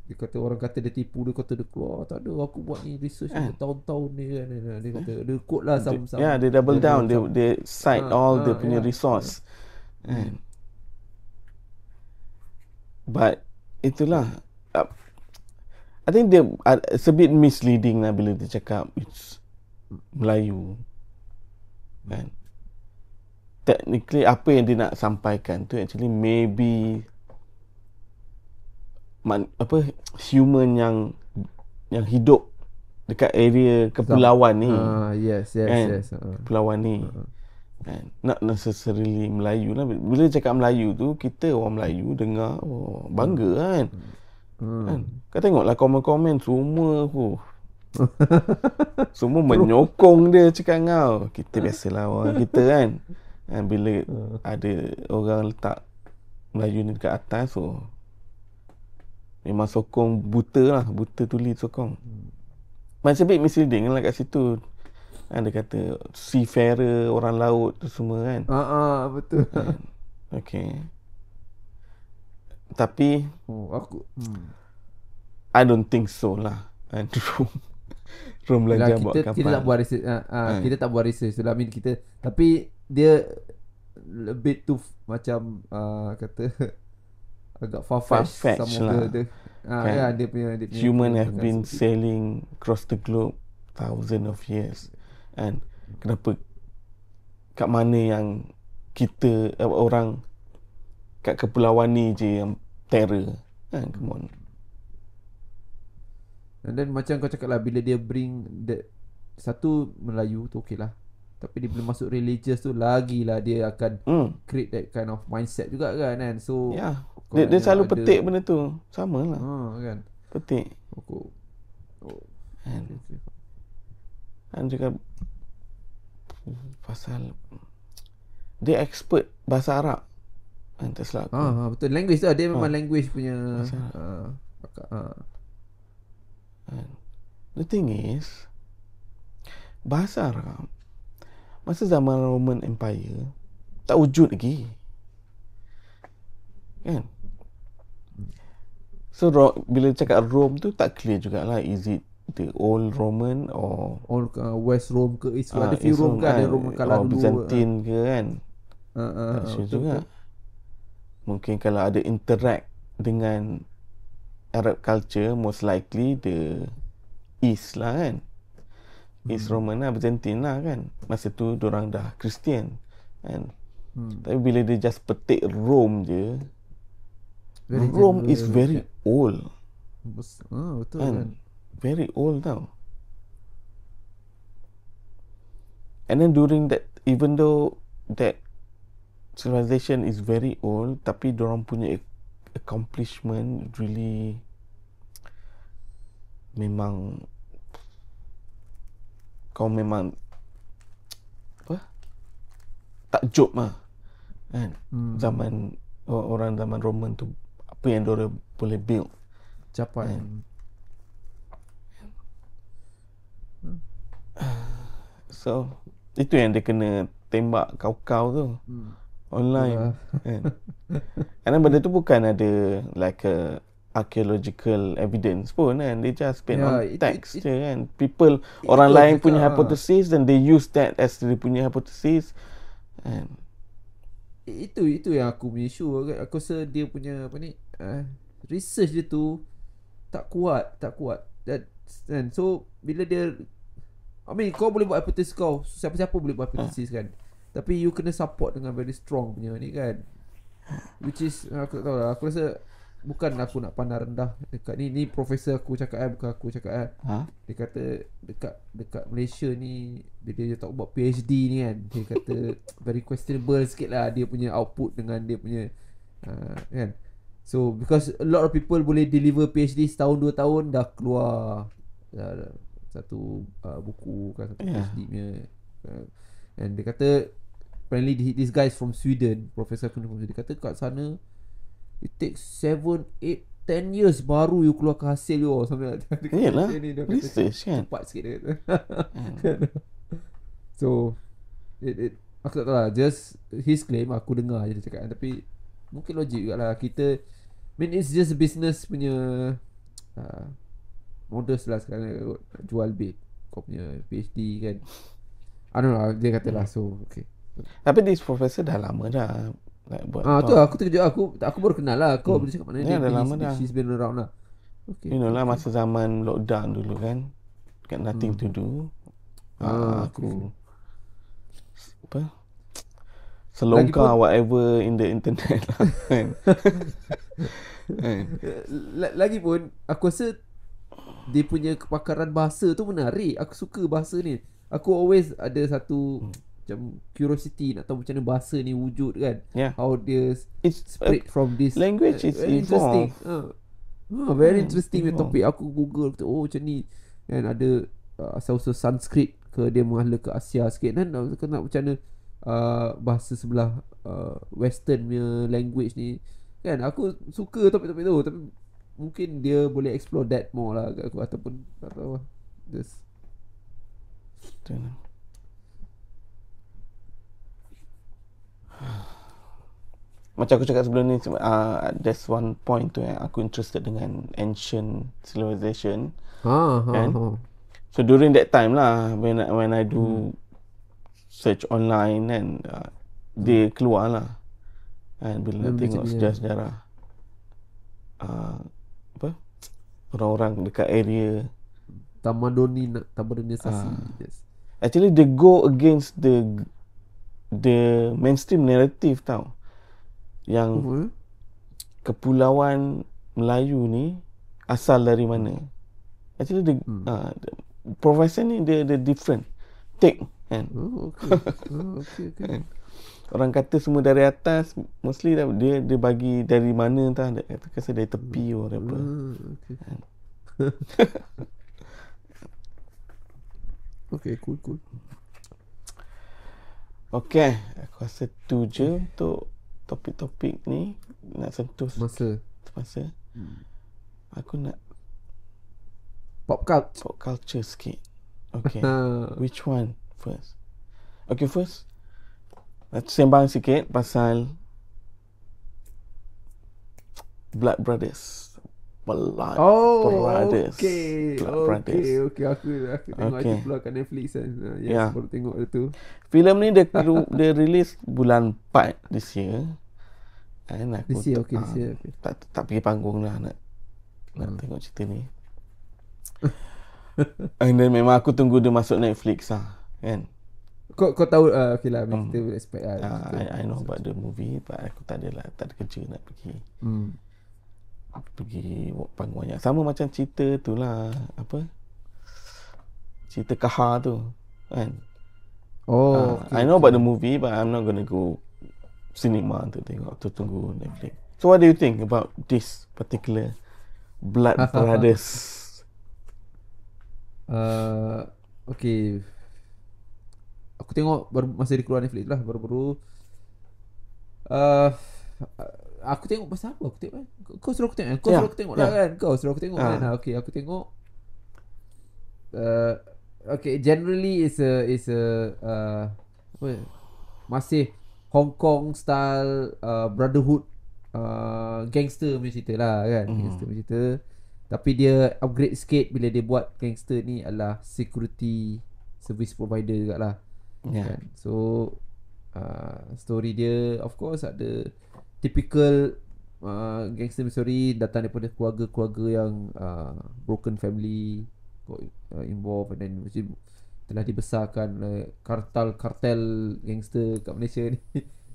Speaker 2: Dia kata orang kata dia tipu, dia kata dia keluar, tak ada, aku buat ni research tahun-tahun ni kan. Dia kata dia quote lah some
Speaker 1: dia double down, dia cite all dia punya resource. But itulah, I think dia it's a bit misleading lah bila dia cakap it's Melayu kan. Technically apa yang dia nak sampaikan tu actually maybe human yang hidup dekat area kepulauan ni.
Speaker 2: Yes.
Speaker 1: Kepulauan ni. Kan, not necessarily Melayu lah. Bila cakap Melayu tu, kita orang Melayu dengar bangga kan. Kan? Kau tengoklah komen-komen semua semua menyokong dia cakap kau. Kita biasalah orang kita kan. Bila ada orang letak Melayu ni dekat atas, memang sokong buta tuli sokong. Macam bit misleading lah kat situ. Dia kata seafarer, orang laut tu semua kan.
Speaker 2: Betul.
Speaker 1: Okay. Tapi
Speaker 2: Aku
Speaker 1: I don't think so lah. And Rom
Speaker 2: Yelah,
Speaker 1: belajar buat
Speaker 2: kita tak
Speaker 1: kapal.
Speaker 2: buat research. Kita tak buat research tu lah. I mean, tapi dia lebih tu macam kata agak far-fetched some
Speaker 1: Far-fetched
Speaker 2: of
Speaker 1: lah.
Speaker 2: the
Speaker 1: Kan?
Speaker 2: ya, dia punya
Speaker 1: Human have
Speaker 2: perkembangan
Speaker 1: been
Speaker 2: seperti tu.
Speaker 1: sailing across the globe thousands of years. And kenapa kat mana yang kita orang kat kepulauan ni je yang terror? Kan, come on.
Speaker 2: And then macam kau cakap lah, bila dia bring satu Melayu tu okey lah, tapi dia bila masuk religious tu lagilah dia akan create that kind of mindset juga kan. So
Speaker 1: Ya.
Speaker 2: kau
Speaker 1: Dia selalu
Speaker 2: ada,
Speaker 1: petik benda tu. Sama lah.
Speaker 2: kan.
Speaker 1: Petik.
Speaker 2: Kan.
Speaker 1: Dan juga pasal dia expert bahasa Arab. Kan, tak silap aku.
Speaker 2: Betul, language tu dia memang language punya
Speaker 1: The thing is, bahasa Arab masa zaman Roman Empire tak wujud lagi. Kan? So bila cakap Rome tu tak clear jugalah, is it the old Roman or
Speaker 2: West Rome ke East Rome? Ada few Rome kan, ada Rome kala dulu,
Speaker 1: Byzantine ke kan. Tak sure
Speaker 2: betul,
Speaker 1: juga. Mungkin kalau ada interact dengan Arab culture, most likely the East lah kan. East Roman lah, Byzantine lah kan. Masa tu diorang dah Christian kan. Tapi bila dia just petik Rome je, Rome is very old.
Speaker 2: Betul kan.
Speaker 1: Very old tau. And then during that, even though that civilization is very old, tapi diorang punya accomplishment really memang kau memang takjub lah kan. Zaman orang zaman Roman tu, apa yang diorang boleh build,
Speaker 2: capai.
Speaker 1: So itu yang dia kena tembak kau-kau tu online kan. Kerana benda tu bukan ada like a archaeological evidence pun kan. They just spend on text je kan. People, orang lain punya hypothesis, dan they use that as dia punya hypothesis. And
Speaker 2: itu yang aku punya issue. Aku rasa dia punya research dia tu tak kuat. Dan so bila dia, I mean, kau boleh buat hypothesis kau, siapa-siapa boleh buat hypothesis kan, tapi you kena support dengan very strong punya ni kan. Which is aku tak tahu lah. Aku rasa bukan aku nak pandang rendah dekat ni profesor aku cakap bukan aku cakap Dia kata dekat Malaysia ni, bila dia talk about PhD ni kan, dia kata very questionable sikit lah dia punya output dengan dia punya kan. So because a lot of people boleh deliver PhD setahun 2 tahun dah keluar satu buku kan, satu PhD punya. And dia kata apparently this guy is from Sweden, professor aku ni from Sweden. Dia kata kat sana it takes 7, 8, 10 years baru you keluarkan hasil you sampai
Speaker 1: yelah, research kan,
Speaker 2: cepat sikit dia kata. So aku tak tahu lah, just his claim, aku dengar je dia cakap. Tapi mungkin logik jugalah. Kita, I mean, it's just business punya modus lah sekarang, jual bait kau punya PhD kan. I don't know, dia kata lah. So okay,
Speaker 1: tapi this professor dah lama dah buat
Speaker 2: tu aku terkejut. Aku baru kenal lah. Kau boleh cakap mana dia
Speaker 1: dah lama dah.
Speaker 2: she's been around lah. Okay,
Speaker 1: you know lah, masa zaman lockdown dulu kan, got nothing to do, aku apa, selongkar whatever in the internet lah kan.
Speaker 2: Lagipun aku rasa dia punya kepakaran bahasa tu menarik. Aku suka bahasa ni. Aku always ada satu macam curiosity nak tahu macam mana bahasa ni wujud kan. How dia spread from this
Speaker 1: language is
Speaker 2: interesting. Very interesting topik. Aku google macam ni kan, ada asal-usul Sanskrit ke, dia mengalah ke Asia sikit kan. Aku nak macam mana bahasa sebelah western punya language ni kan. Aku suka topik-topik tu, tapi mungkin dia boleh explore that more lah kat aku, ataupun tak tahu lah, just
Speaker 1: macam aku cakap sebelum ni, there's one point tu yang aku interested dengan ancient civilization. Kan? So during that time lah, when I do search online kan, dia keluar lah kan, bila nak tengok sejarah-sejarah apa, orang-orang dekat area
Speaker 2: Tamadonisasi. Yes.
Speaker 1: Actually they go against the mainstream narrative tau, yang kepulauan Melayu ni asal dari mana. Actually profesor ni dia different take kan. Okay. Orang kata semua dari atas, mostly dia bagi dari mana entah, dia kata dari tepi or apa.
Speaker 2: Okay, cool.
Speaker 1: Okay, aku rasa tu je untuk topik-topik ni. Nak sentuh
Speaker 2: masa.
Speaker 1: Aku nak
Speaker 2: pop
Speaker 1: culture sikit. Okay. Which one first? Okay, first let's sembang sikit pasal Blood Brothers. Blood Brothers.
Speaker 2: Okay. Aku tengok dia keluarkan Netflix kan. Baru tengok tu.
Speaker 1: Filem ni dia release bulan 4 this year. And aku
Speaker 2: this year.
Speaker 1: tak pergi panggung lah nak tengok cerita ni. And then memang aku tunggu dia masuk Netflix lah kan.
Speaker 2: Kau tahu okay lah, kita will expect lah.
Speaker 1: I know about the movie, but aku tak ada kerja nak pergi. Pergi panggung banyak. Sama macam cerita tu lah, apa? Cerita Kahar tu kan. I know about the movie, but I'm not gonna go cinema untuk tengok, tu tunggu Netflix. So what do you think about this particular Blood Brothers?
Speaker 2: Okay, aku tengok baru masa dia keluar Netflix lah, baru-baru. Aku tengok pasal apa? Aku tengok kau suruh aku tengok. Kau suruh aku tengok lah kan. Kau suruh aku tengok kan. Okay, aku tengok. Okay, generally is a apa? Masih Hong Kong style brotherhood gangster punya cerita lah kan. Gangster punya cerita. Tapi dia upgrade sikit bila dia buat gangster ni adalah security service provider juga lah. Kan? So story dia of course ada typical gangster story, datang daripada keluarga-keluarga yang broken family involved, and then telah dibesarkan kartel gangster kat Malaysia ni.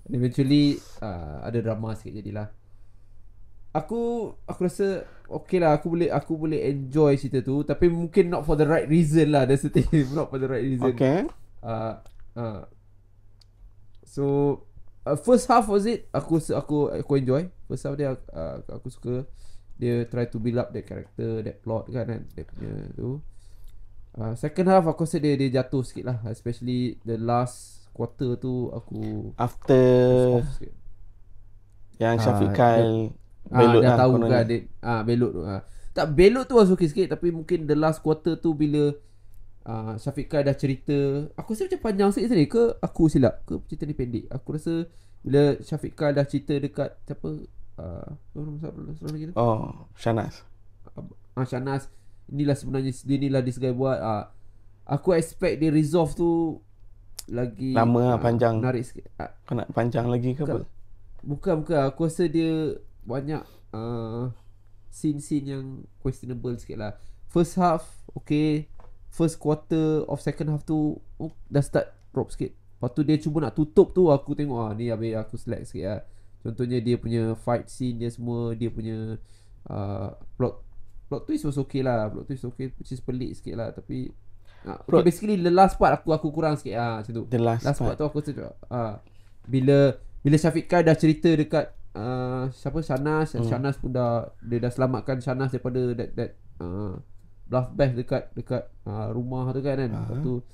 Speaker 2: And eventually ada drama sikit jadilah. Aku rasa okay lah, aku boleh enjoy cerita tu, tapi mungkin not for the right reason lah. That's the thing. Not for the right reason.
Speaker 1: Okay.
Speaker 2: So first half was it, aku enjoy. First half dia aku suka. Dia try to build up that character, that plot kan dia punya tu. Second half aku rasa dia jatuh sikit lah, especially the last quarter tu aku
Speaker 1: after yang Syafiq Kyle belot
Speaker 2: dah
Speaker 1: lah,
Speaker 2: tahu kan dia belot tu. Tak, belot tu aku okay sikit, tapi mungkin the last quarter tu bila Syafiq Kyle dah cerita, aku rasa macam panjang sikit tadi ke aku silap ke cerita ni pendek. Aku rasa bila Syafiq Kyle dah cerita dekat siapa
Speaker 1: Shahnaz.
Speaker 2: Shahnaz, inilah sebenarnya dia guy buat. Aku expect dia resolve tu lagi
Speaker 1: lama panjang,
Speaker 2: menarik sikit.
Speaker 1: Kau nak panjang lagi ke apa?
Speaker 2: Bukan, aku rasa dia banyak scene-scene yang questionable sikit lah. First half okay, first quarter of second half tu dah start drop sikit. Lepas tu dia cuba nak tutup tu, aku tengok ni habis aku select sikit lah. Contohnya dia punya fight scene dia semua, dia punya plot twist was okay lah. Plot twist okay, which is pelik sikit lah. Tapi okay, basically the last part aku kurang sikit macam tu.
Speaker 1: The last
Speaker 2: part tu aku rasa bila Syafiq Kyle dah cerita dekat siapa Shahnaz, Shahnaz pun dia dah selamatkan Shahnaz daripada that bluff bash dekat rumah tu kan. Lepas tu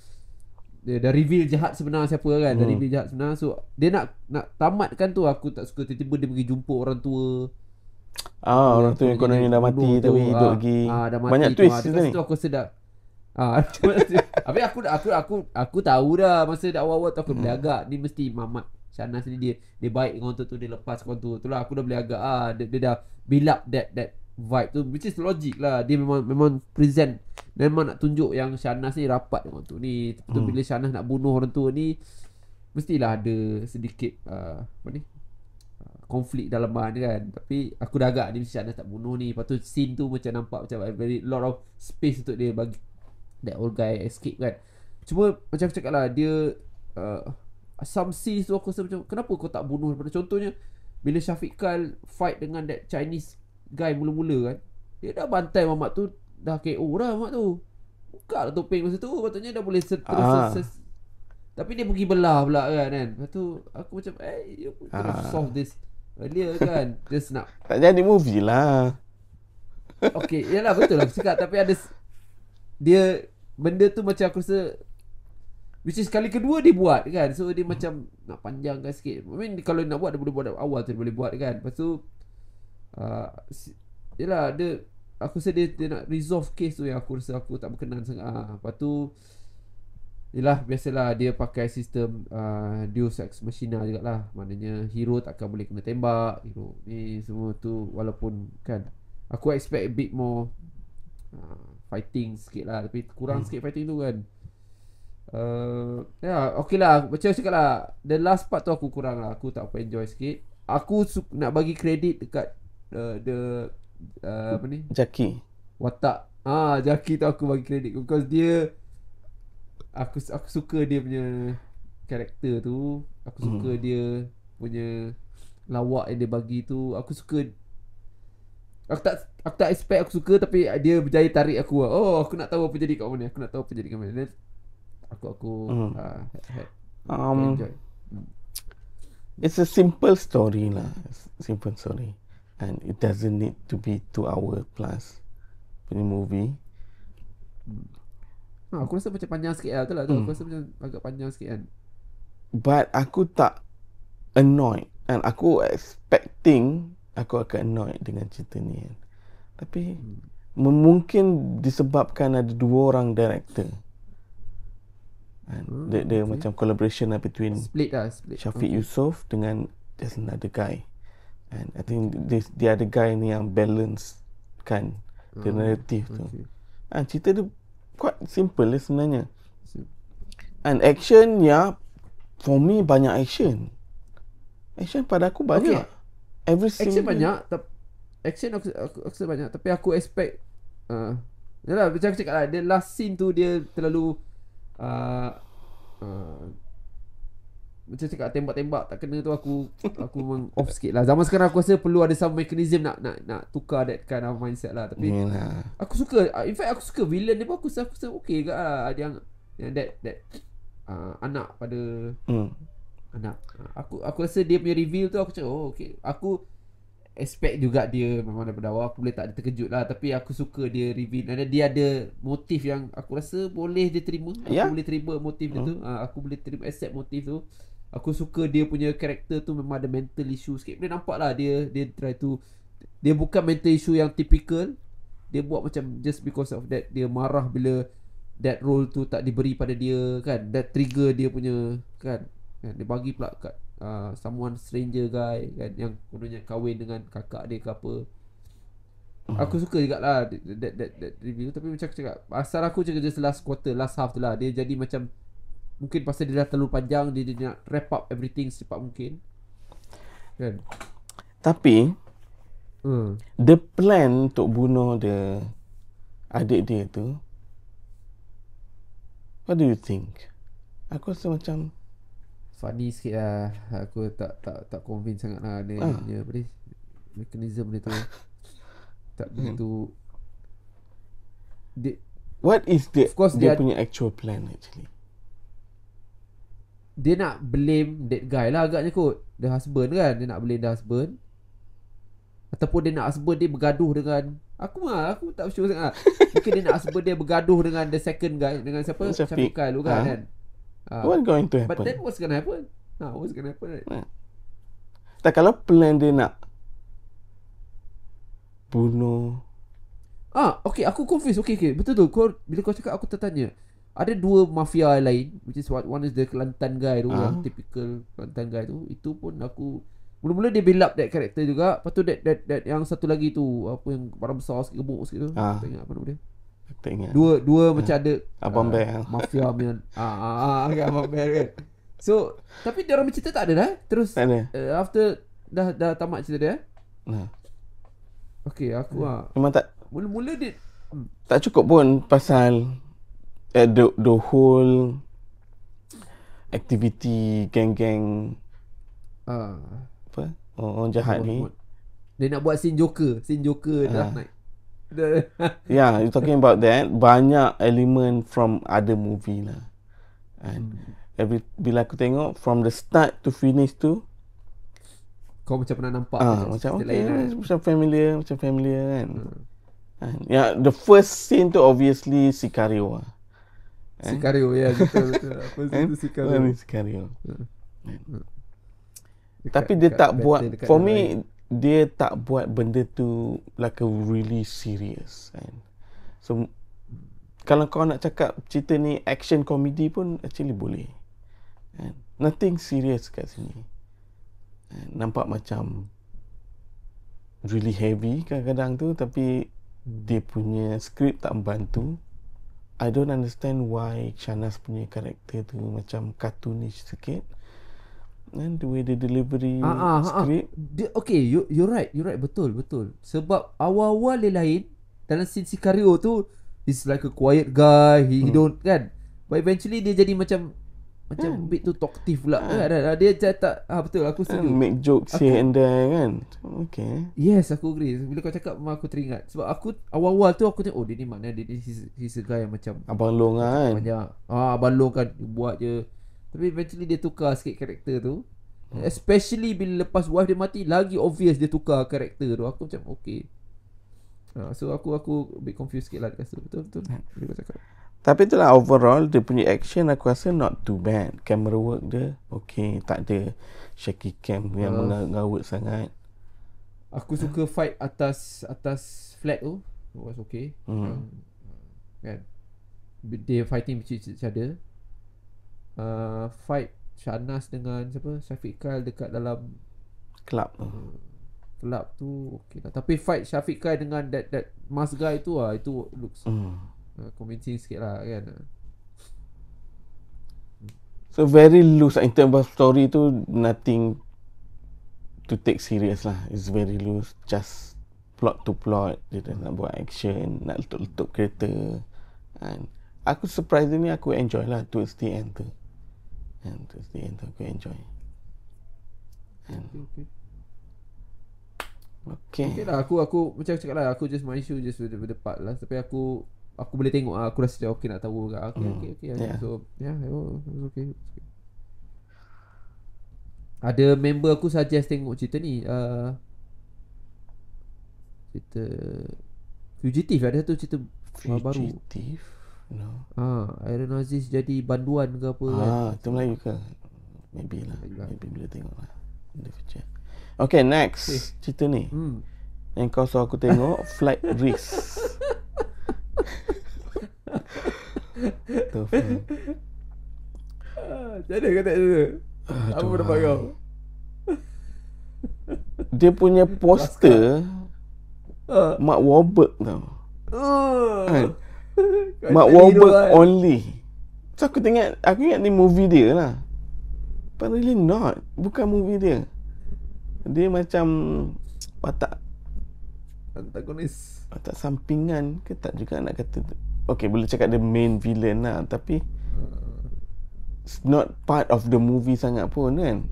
Speaker 2: dia dah reveal jahat sebenar siapa kan. Dah reveal jahat sebenar. So dia nak tamatkan tu, aku tak suka tiba-tiba dia pergi jumpa orang tua.
Speaker 1: Orang tu yang kononnya dah mati tapi hidup lagi. Banyak twist
Speaker 2: tu aku sedap. Habis aku tahu dah masa dah awal-awal tu aku agak ni mesti Mamat Shahnaz ni dia baik dengan orang tu, dia lepas orang tu. Itulah aku dah boleh agak dia dah build up that vibe tu, which is logic lah. Dia memang present, memang nak tunjuk yang Shahnaz ni rapat dengan orang tu ni. Betul bila Shahnaz nak bunuh orang tu ni, mestilah ada sedikit konflik dalam bahan kan. Tapi aku dah agak ni Shahnaz tak bunuh ni. Lepas tu scene tu macam nampak macam very lot of space untuk dia bagi that old guy escape kan. Cuma macam aku cakap lah, dia some scenes tu aku rasa macam, kenapa kau tak bunuh daripada, contohnya bila Shafiq Kyle fight dengan that Chinese guy mula-mula kan, dia dah bantai Mamat tu, dah KO dah Mamat tu. Buka lah topeng masa tu, patutnya dah boleh tapi dia pergi belah pula kan. Lepas tu aku macam you could have solved this earlier kan. Just nak
Speaker 1: tak jadi movie lah.
Speaker 2: Okay, yalah betul lah aku cakap. Tapi ada dia, benda tu macam aku rasa, which is kali kedua dia buat kan. So dia macam nak panjangkan sikit. I mean kalau nak buat, dia boleh buat dari awal tu, dia boleh buat kan. Lepas tu yalah, aku rasa dia nak resolve case tu yang aku rasa aku tak berkenan sangat. Lepas tu yelah, biasalah dia pakai sistem Deus Ex Machina jugalah. Maknanya hero takkan boleh kena tembak, hero ni semua tu. Walaupun kan aku expect a bit more fighting sikit lah, tapi kurang sikit fighting tu kan. Okay lah, macam cakap lah, the last part tu aku kurang lah. Aku tak apa enjoy sikit. Aku nak bagi kredit dekat apa ni,
Speaker 1: Jackie
Speaker 2: watak Jackie tu aku bagi kredit, because dia Aku suka dia punya karakter tu. Aku suka dia punya lawak yang dia bagi tu. Aku suka. Aku tak expect aku suka, tapi dia berjaya tarik aku. Aku nak tahu apa jadi kat mana. Aku nak tahu apa jadi kat mana. Then aku enjoy.
Speaker 1: It's a simple story lah. Simple story, and it doesn't need to be 2 hour plus punya movie.
Speaker 2: Aku rasa macam panjang sikit lah. Betul lah tu. Aku rasa macam agak panjang sikit kan.
Speaker 1: But aku tak annoyed, and aku expecting aku akan annoyed dengan cerita ni kan. Tapi mungkin disebabkan ada 2 orang director. Dia macam collaboration lah between
Speaker 2: split.
Speaker 1: Shafiq Yusof dengan there's another guy. And I think the other guy ni yang balance kan the narrative tu. Cerita dia quite simple sebenarnya. And action, for me banyak action. Action pada aku banyak. Every
Speaker 2: action banyak. Action aku rasa banyak. Tapi aku expect yalah, macam aku cakap lah, the last scene tu dia terlalu macam cakap tembak-tembak tak kena tu. Aku memang off sikit lah. Zaman sekarang aku rasa perlu ada some mechanism nak tukar that kind of mindset lah. Tapi aku suka, in fact aku suka villain dia pun. Aku rasa okay ke lah. Ada yang that anak pada anak. Aku rasa dia punya reveal tu aku cakap okay. Aku expect juga dia memang daripada awal. Aku boleh tak ada terkejut lah. Tapi aku suka dia reveal, dan dia ada motif yang aku rasa boleh dia terima. Aku boleh terima motif dia tu. Aku boleh terima, accept motif tu. Aku suka dia punya karakter tu memang ada mental issue sikit. Boleh nampak lah dia try to, dia bukan mental issue yang typical. Dia buat macam just because of that, dia marah bila that role tu tak diberi pada dia kan. That trigger dia punya kan. Dia bagi pula kat someone stranger guy kan, yang kononnya kahwin dengan kakak dia ke apa. Aku suka juga lah that review. Tapi macam aku cakap, asal aku cakap just last quarter, last half tu lah, dia jadi macam, mungkin pasal dia dah terlalu panjang, dia nak wrap up everything secepat mungkin kan.
Speaker 1: Tapi the plan untuk bunuh adik dia tu, what do you think? Aku rasa macam
Speaker 2: funny sikit lah. Aku tak convince sangat lah dia punya apa ni, mekanisme dia tu. Tak begitu.
Speaker 1: What is dia
Speaker 2: dia
Speaker 1: punya actual plan actually?
Speaker 2: Dia nak blame that guy lah agaknya kot, the husband kan. Dia nak blame the husband, ataupun dia nak husband dia bergaduh dengan aku tak sure sangat. Mungkin dia nak husband dia bergaduh dengan the second guy, dengan siapa, Shafiq Kyle kan.
Speaker 1: What's going to happen?
Speaker 2: But then what's gonna happen? What's gonna happen, right?
Speaker 1: Tak, kalau plan dia nak bunuh.
Speaker 2: Okay, aku confused. Okay, betul tu. Bila kau cakap aku tertanya, ada dua mafia lain, which is one is the Kelantan guy tu, yang typical Kelantan guy tu. Itu pun aku mula-mula dia build up that character juga. Lepas tu that yang satu lagi tu, apa yang kepala besar sikit, gemuk sikit tu, tak ingat apa nama dia.
Speaker 1: Tak ingat.
Speaker 2: Dua macam ada
Speaker 1: Abang Bear.
Speaker 2: mafia punya kan, Abang Bear kan. So tapi dia orang cerita tak ada dah. Terus
Speaker 1: Tak ada.
Speaker 2: after dah tamat cerita dia. Okay, aku
Speaker 1: Memang tak
Speaker 2: mula-mula dia
Speaker 1: tak cukup pun pasal the whole activity geng-geng apa orang jahat ni.
Speaker 2: Dia nak buat scene Joker Dark Knight.
Speaker 1: Yeah, you talking about that. Banyak elemen from other movie lah. And bila aku tengok from the start to finish tu,
Speaker 2: kau macam pernah nampak
Speaker 1: macam okay, macam familiar kan. Yeah, the first scene tu obviously Sicario lah.
Speaker 2: Sicario, ya, betul. Apa tu
Speaker 1: Sicario. Tapi dia tak buat, for me dia tak buat benda tu like a really serious kan. So kalau kau nak cakap cerita ni action comedy pun actually boleh kan? Nothing serious kat sini. Nampak macam really heavy kadang-kadang tu, tapi dia punya skrip tak membantu. I don't understand why Shahnaz punya karakter tu macam cartoonish sikit. And the way the delivery script.
Speaker 2: Okay, you're right, betul. Sebab awal-awal dia lain dalam scene Sicario tu, he's like a quiet guy, he don't kan. But eventually dia jadi macam bit tu talkative pula. Dia tak betul, aku setuju.
Speaker 1: Make jokes here and there kan. Okay.
Speaker 2: Yes, aku agree. Bila kau cakap aku teringat. Sebab aku awal-awal tu aku tengok, dia ni maknanya he's a guy yang macam
Speaker 1: Abang Long kan.
Speaker 2: Banyak Abang Long kan buat je. Tapi eventually dia tukar sikit karakter tu. Especially bila lepas wife dia mati, lagi obvious dia tukar karakter tu. Aku macam okay. So aku a bit confused sikit lah dekat situ. Betul. Bila kau cakap.
Speaker 1: Tapi itulah overall dia punya action aku rasa not too bad. Camera work dia okay, tak ada shaky cam yang mengawut sangat.
Speaker 2: Aku suka fight atas flat tu. It was okay. Kan. Dia fighting each other. Fight Shahnaz dengan siapa? Syafiq Kyle dekat dalam
Speaker 1: club
Speaker 2: tu okay lah. Tapi fight Syafiq Kyle dengan that mask guy tu itu looks convincing sikit lah kan.
Speaker 1: So very loose in terms of story tu, nothing to take serious lah. It's very loose, just plot to plot. Dia nak buat action, nak letup kereta. And aku surprisingly aku enjoy lah towards the end tu. And towards the end tu aku enjoy. Okay
Speaker 2: lah, aku macam cakap lah, aku just my issue just with the part lah. Tapi aku boleh tengok aku rasa okay nak tahu ke. Okay. Yeah. So it was okay. Ada member aku suggest tengok cerita ni, cerita Fugitive. Ada satu cerita baru.
Speaker 1: Fugitive? No.
Speaker 2: Aaron Aziz jadi banduan ke apa kan.
Speaker 1: Itu Melayu ke? Maybe bila tengok lah in the future. Okay, next cerita ni yang kau suruh aku tengok, Flight Risk. Tu film.
Speaker 2: Macam mana kata tu? Apa pendapat kau?
Speaker 1: Dia punya poster Mark Wahlberg tau. Mark Wahlberg only. So aku ingat ni movie dia lah. But really not. Bukan movie dia. Dia macam watak
Speaker 2: antagonis,
Speaker 1: watak sampingan ke tak juga nak kata. Okay, boleh cakap dia main villain lah, tapi it's not part of the movie sangat pun kan.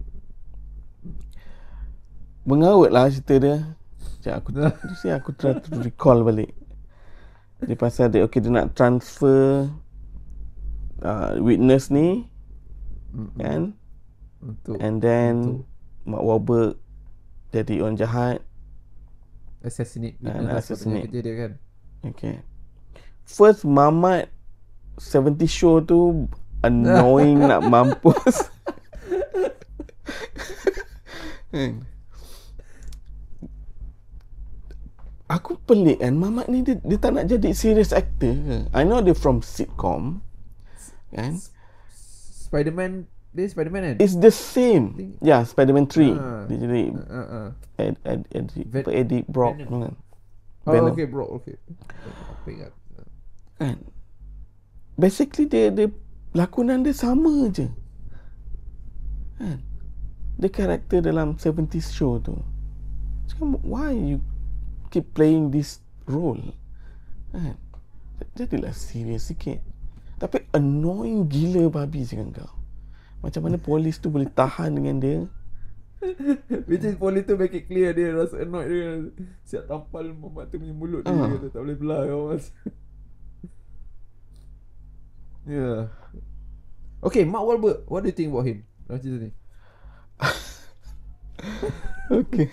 Speaker 1: Mengarut lah cerita dia. Sekejap aku try to recall balik. Dia pasal dia dia nak transfer witness ni kan, and then Mark Wahlberg jadi orang jahat,
Speaker 2: assassinate kerja dia kan.
Speaker 1: Okay. First Mamat 70 show tu annoying nak mampus. Aku pelik kan, Mamat ni dia tak nak jadi serious actor ke? I know dia from sitcom, kan.
Speaker 2: Spider-Man, dia Spider-Man kan?
Speaker 1: It's the same. Ya, Spider-Man 3. Dia jadi Eddie Brock kan.
Speaker 2: Oh, okay bro, okay. Apa ingat?
Speaker 1: Kan. Basically dia lakonan dia sama je. Kan. Dia karakter dalam 70s show tu. Cakap, why you keep playing this role? Kan. Jadilah serius sikit. Tapi annoying gila babi cakap kau. Macam mana polis tu boleh tahan dengan dia.
Speaker 2: Which is polis tu make it clear dia rasa annoyed dia. Siap tampal mamat tu punya mulut dia kata tak boleh belah kau mas. Yeah. Okay, Mark Wahlberg, what do you think about him? Dalam cerita ni.
Speaker 1: Okay.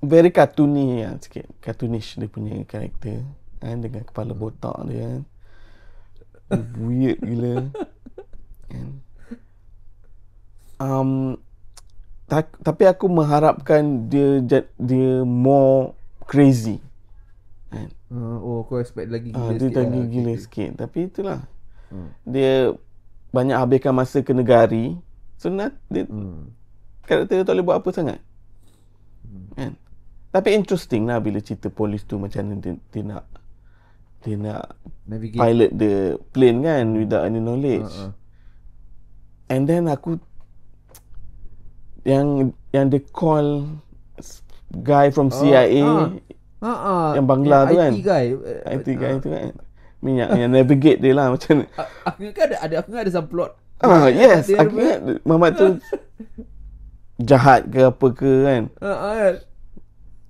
Speaker 1: Very cartoony lah sikit. Cartoonish dia punya karakter. Dengan kepala botak dia kan. Weird gila. Tapi aku mengharapkan dia more crazy.
Speaker 2: Oh, kau expect lagi gila
Speaker 1: sikit. Dia lagi gila sikit. Tapi itulah. Dia banyak habiskan masa ke negari. So dia karakter dia tak boleh buat apa sangat. Kan? Tapi interesting lah bila cerita polis tu macam mana dia nak navigate, pilot the plane kan without any knowledge. And then aku yang dia call guy from CIA yang Bangla tu kan, IT guy tu kan, minyak yang navigate dia lah macam mana.
Speaker 2: Aku kan ada some plot.
Speaker 1: Yes, aku ingat Mamat tu jahat ke apa ke kan.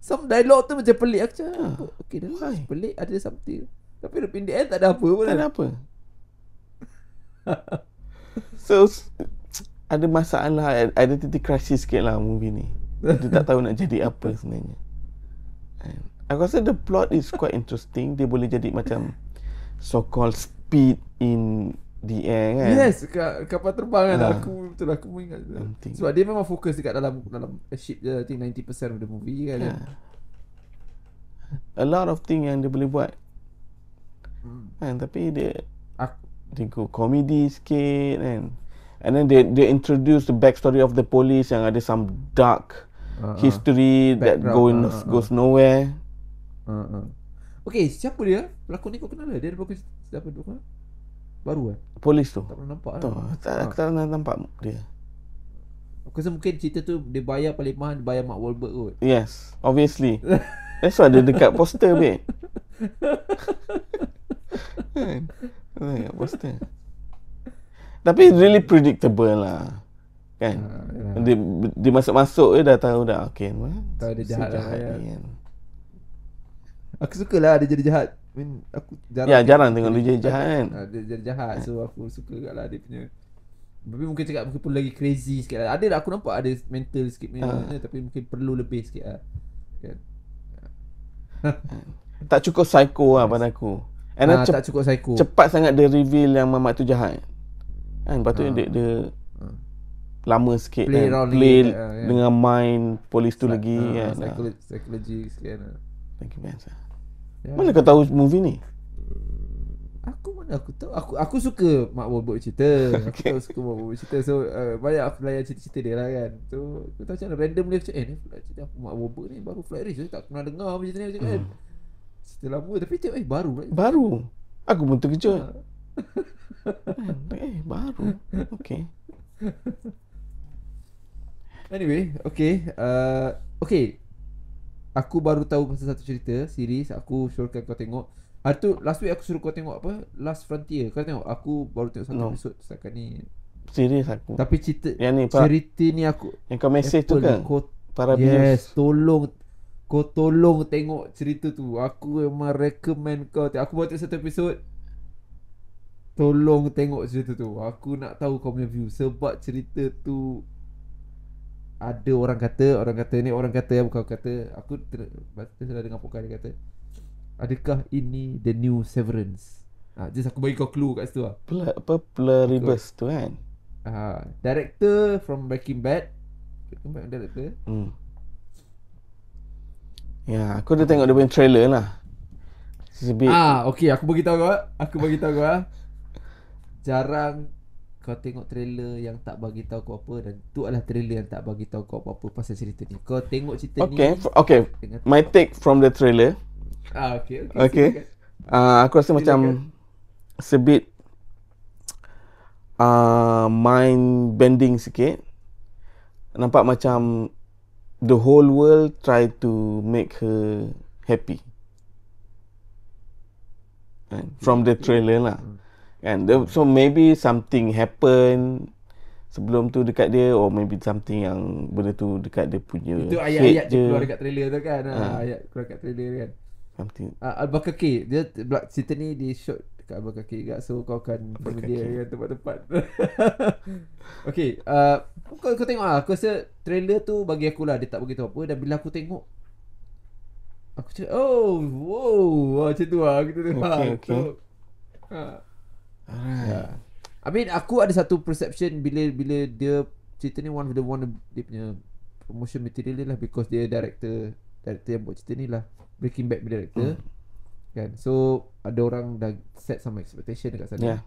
Speaker 2: Some dialog tu macam pelik. Aku cakap okay dah lah, pelik, ada something. Tapi in the end tak ada apa pun.
Speaker 1: Tak ada apa. So ada masalah identity crisis sikit lah movie ni. Dia tak tahu nak jadi apa sebenarnya. Aku rasa the plot is quite interesting. Dia boleh jadi macam so-called speed in the air kan.
Speaker 2: Yes, kapal terbang kan. Aku ingat. Sebab dia memang fokus dekat dalam ship je. I think 90% of the movie kan.
Speaker 1: A lot of thing yang dia boleh buat. Kan, tapi dia go comedy sikit kan. And then they introduce the backstory of the police yang ada some dark history that goes nowhere.
Speaker 2: Okay, siapa dia? Pelakon ni kau kenal lah? Dia ada pelakon siapa tu kan? Baru
Speaker 1: Polis tu?
Speaker 2: Tak pernah nampak
Speaker 1: Aku tak pernah nampak dia.
Speaker 2: Aku rasa mungkin cerita tu dia bayar paling mahal, dia bayar Mark Wahlberg kot.
Speaker 1: Yes, obviously. That's why dia dekat poster babe. Dekat poster. Tapi really predictable lah. Kan? Dia masuk-masuk dia dah tahu dah. Okay,
Speaker 2: tahu dia jahat lah
Speaker 1: kan.
Speaker 2: Aku suka lah dia jadi jahat. Aku
Speaker 1: jarang tengok dia jadi jahat kan.
Speaker 2: Dia jadi jahat. So aku suka kat lah dia punya. Tapi mungkin cakap mungkin perlu lagi crazy sikit lah. Ada lah aku nampak ada mental sikit tapi mungkin perlu lebih sikit lah kan?
Speaker 1: Tak cukup psycho lah pada aku.
Speaker 2: Tak cukup psycho.
Speaker 1: Cepat sangat dia reveal yang Mamat tu jahat kan. Patutnya dia lama sikit
Speaker 2: play
Speaker 1: kan. Play dengan mind polis tu lagi kan.
Speaker 2: Psychology sikit kan.
Speaker 1: Lagi best lah. Mana kau tahu movie ni?
Speaker 2: Aku tahu. Aku suka Mark Wahlberg cerita. Aku suka Mark Wahlberg cerita. So banyak aku layan cerita-cerita dia lah kan. So aku tahu macam mana random dia cakap ni cerita apa Mark Wahlberg ni baru Flight Risk. Tak pernah dengar macam cerita ni macam kan. Cerita lama tapi tengok
Speaker 1: baru. Aku pun terkejut. Baru. Okay.
Speaker 2: Anyway, okay. Aku baru tahu pasal satu cerita series. Aku suruhkan kau tengok. Tu last week aku suruh kau tengok apa? Last Frontier. Kau tengok? Aku baru tengok satu episod setakat ni.
Speaker 1: Series aku.
Speaker 2: Tapi cerita ni aku
Speaker 1: yang kau message tu kan? Para
Speaker 2: yes, kau tolong tengok cerita tu. Aku memang recommend kau. Aku baru tengok satu episod. Tolong tengok cerita tu. Aku nak tahu kau punya view. Sebab cerita tu ada orang kata bukan kata. Aku salah dengar podcast dia kata, adakah ini the new Severance? Just aku bagi kau clue kat situ lah.
Speaker 1: Pluribus tu kan.
Speaker 2: Director from Breaking Bad. Director.
Speaker 1: Ya, aku dah tengok dia punya trailer lah.
Speaker 2: Okay, aku bagi tahu kau. jarang kau tengok trailer yang tak bagi tahu kau apa, dan tu adalah trailer yang tak bagi tahu kau apa-apa pasal cerita ni. Kau tengok cerita
Speaker 1: Okay,
Speaker 2: ni
Speaker 1: okay.
Speaker 2: dengan
Speaker 1: My take from the trailer.
Speaker 2: okay,
Speaker 1: Okay.
Speaker 2: silakan.
Speaker 1: Aku rasa macam sebit mind bending sikit. Nampak macam the whole world try to make her happy. From the trailer lah. And so maybe something happen sebelum tu dekat dia, or maybe something yang benda tu dekat dia punya
Speaker 2: Itu ayat-ayat
Speaker 1: head
Speaker 2: je keluar dekat trailer tu kan. Ayat keluar dekat trailer kan.
Speaker 1: Something.
Speaker 2: Albuquerque, dia cerita ni di shoot dekat Albuquerque juga, so kau akan familiar dengan tempat-tempat. Okay, kau tengok aku rasa trailer tu bagi aku lah dia tak beritahu apa, dan bila aku tengok aku cakap macam tu lah gitu tu.
Speaker 1: Okay.
Speaker 2: Alright. I mean aku ada satu perception bila dia cerita ni one of dia punya promotion material dia lah, because dia director yang buat cerita ni lah, Breaking Bad director. Kan. So ada orang dah set some expectation dekat sana.
Speaker 1: Yeah.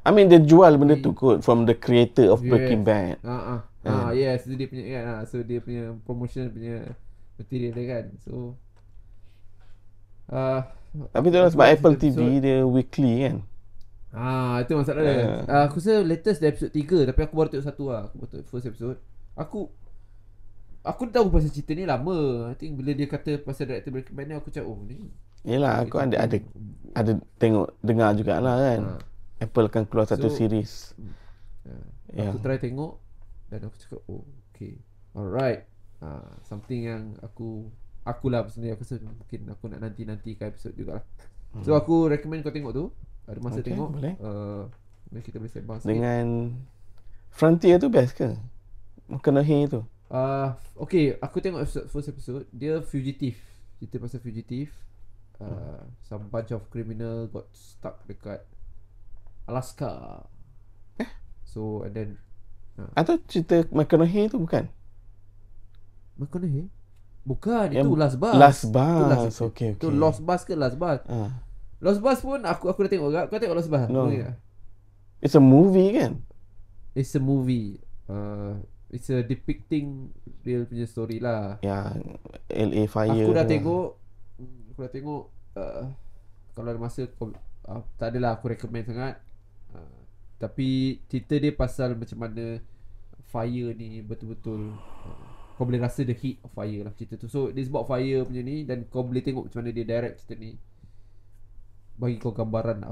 Speaker 1: I mean dia jual benda tu kot from the creator of Breaking Bad.
Speaker 2: Yes, so dia punya kan. So dia punya promotion punya material dia kan. So
Speaker 1: tapi tu lah sebab Apple TV dia weekly kan.
Speaker 2: Itu masalah dia. Aku rasa latest dia episode 3, tapi aku baru tengok satu lah. Aku baru tengok first episode. Aku tahu pasal cerita ni lama. I think bila dia kata pasal director Breaking Bad ni, aku cakap ni.
Speaker 1: Yelah, aku ada tengok dengar jugalah kan. Apple akan keluar satu series.
Speaker 2: Aku try tengok dan aku cakap okay, alright. Something yang akulah personally aku rasa mungkin aku nak nanti-nantikan episode jugalah. So aku recommend kau tengok tu. Ada masa tengok.
Speaker 1: Boleh.
Speaker 2: Kita boleh sembang sikit.
Speaker 1: Dengan Frontier tu best ke? McConaughey tu.
Speaker 2: Okay, aku tengok first episode. Dia fugitive. Cerita pasal fugitive. Some bunch of criminal got stuck dekat Alaska. So and then
Speaker 1: atau cerita McConaughey tu bukan?
Speaker 2: McConaughey? Bukan,
Speaker 1: yang
Speaker 2: itu Last Bus.
Speaker 1: Last Bus. Okay.
Speaker 2: Itu Lost Bus ke Last Bus? Lost Bus pun aku dah tengok juga. Kau tengok Lost Bus?
Speaker 1: No. It's a movie kan?
Speaker 2: It's a movie. It's a depicting real punya story lah.
Speaker 1: LA Fire.
Speaker 2: Aku dah tengok. Kalau ada masa tak adalah aku recommend sangat. Tapi cerita dia pasal macam mana fire ni betul-betul kau boleh rasa the heat of fire lah cerita tu. So it's about fire punya ni, dan kau boleh tengok macam mana dia direct cerita ni, bagi kau gambaran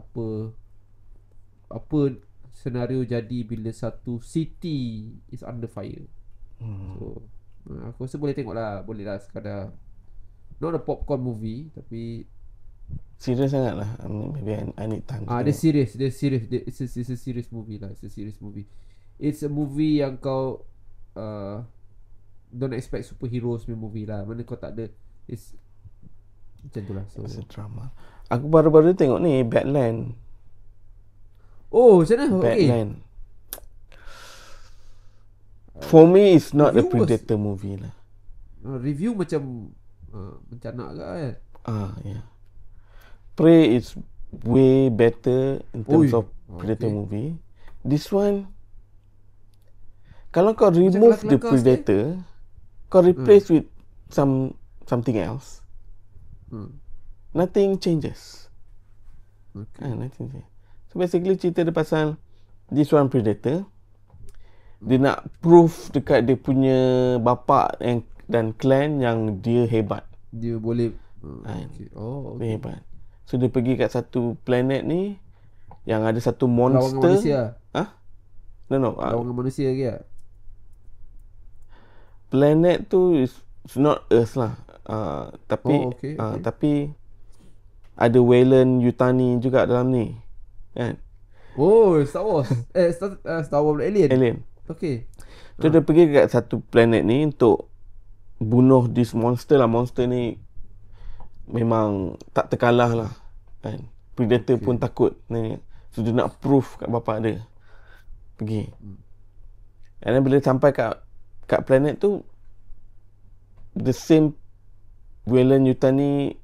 Speaker 2: apa senario jadi bila satu city is under fire. So aku rasa boleh tengok lah. Boleh lah sekadar not a popcorn movie, tapi
Speaker 1: serius sangat lah. Maybe I need time.
Speaker 2: Dia serious. It's a serious movie lah. It's a serious movie. It's a movie yang kau don't expect superheroes punya movie lah. Mana kau tak ada. It's macam tu lah. So
Speaker 1: it's a drama. Aku baru-baru tengok ni Badland.
Speaker 2: Macam mana?
Speaker 1: Badland. For me it's not a Predator movie lah.
Speaker 2: Review macam nak ke kan?
Speaker 1: Yeah. Prey is way better in terms of Predator movie. This one, kalau kau remove the Predator, kau replace with something else, nothing changes. Nothing changes. So basically cerita dia pasal this one Predator. Dia nak prove dekat dia punya bapak dan clan yang dia hebat.
Speaker 2: Dia boleh
Speaker 1: Dia hebat. So dia pergi kat satu planet ni yang ada satu monster.
Speaker 2: Lawan manusia.
Speaker 1: No.
Speaker 2: Lawan manusia ke tak?
Speaker 1: Planet tu is not Earth lah. Tapi tapi ada Weyland Yutani juga dalam ni. Kan?
Speaker 2: Star Wars. Star Wars Alien. Okay.
Speaker 1: So dia pergi kat satu planet ni untuk bunuh this monster lah. Monster ni memang tak terkalah lah kan. Predator pun takut ni. So dia nak proof kat bapak dia. Pergi. And then bila sampai kat planet tu, the same Weyland Yutani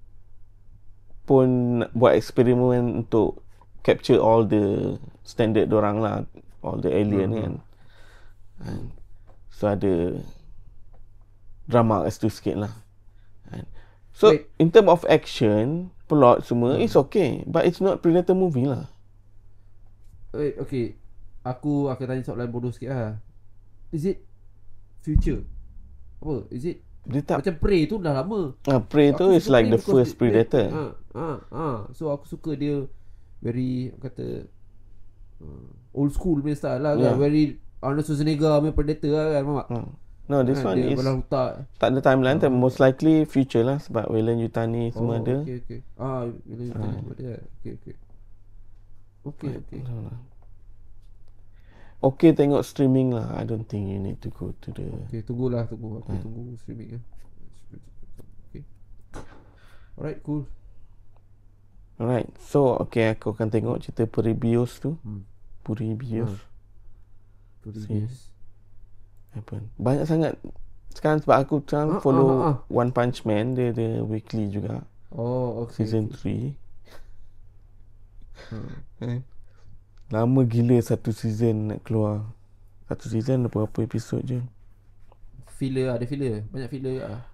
Speaker 1: pun buat eksperimen untuk capture all the standard dorang lah, all the alien kan. So ada drama kat situ sikit lah. So in term of action, plot semua, it's okay. But it's not Predator movie lah.
Speaker 2: Wait, okay. Aku akan tanya soalan bodoh sikit lah. Is it future? Apa? Is it
Speaker 1: Dia tak,
Speaker 2: macam Prey tu dah lama.
Speaker 1: Prey tu
Speaker 2: Aku
Speaker 1: is
Speaker 2: suka
Speaker 1: like
Speaker 2: Prey
Speaker 1: the
Speaker 2: because
Speaker 1: first Predator.
Speaker 2: So aku suka dia very, kata, old school punya style lah kan. Very Arnold Schwarzenegger punya Predator lah kan. Faham tak?
Speaker 1: No, this one
Speaker 2: dia
Speaker 1: is
Speaker 2: belah otak.
Speaker 1: tak ada timeline, most likely future lah sebab Wayland Yutani semua ada.
Speaker 2: Okay. Bila Yutani semua ada. Okay.
Speaker 1: Okay, tengok streaming lah. I don't think you need to go to the...
Speaker 2: Okay, tunggulah. Aku tunggu streaming lah. Okay. Alright, cool.
Speaker 1: Alright, so okay, aku akan tengok cerita Peribios tu. Peribios. Apa? Banyak sangat. Sekarang sebab aku sekarang follow One Punch Man, dia ada weekly juga.
Speaker 2: Oh, okay.
Speaker 1: Season 3. Lama gila satu season nak keluar. Satu season ada berapa episod je.
Speaker 2: Ada filler. Banyak filler lah.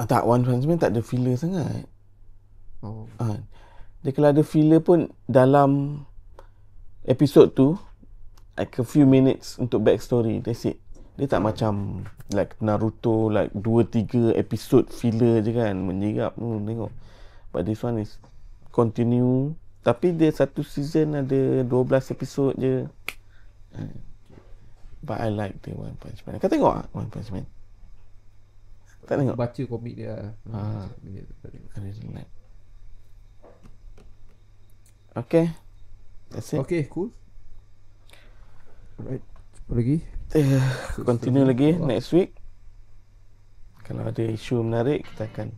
Speaker 1: Tak, One Punch Man tak ada filler sangat.
Speaker 2: Oh.
Speaker 1: Dia kalau ada filler pun dalam episod tu, like a few minutes untuk backstory, that's it. Dia tak macam like Naruto, like 2-3 episod filler je kan, menyerap tengok. But this one is continue. Tapi dia satu season ada 12 episod je. But I like the One Punch Man. Kau tengok One Punch Man? Tak tengok?
Speaker 2: Baca komik dia.
Speaker 1: I really like. Okay, that's it.
Speaker 2: Okay, cool. Alright, apa lagi?
Speaker 1: Continue lagi next week. Kalau ada isu menarik, kita akan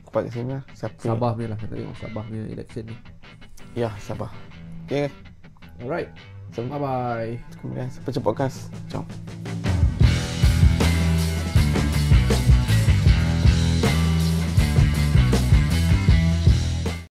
Speaker 1: kupas kat sini lah.
Speaker 2: Sabah punya lah. Kita tengok Sabah punya election ni.
Speaker 1: Ya, Sabah. Okay.
Speaker 2: Alright. Bye-bye.
Speaker 1: Sampai jumpa podcast. Ciao.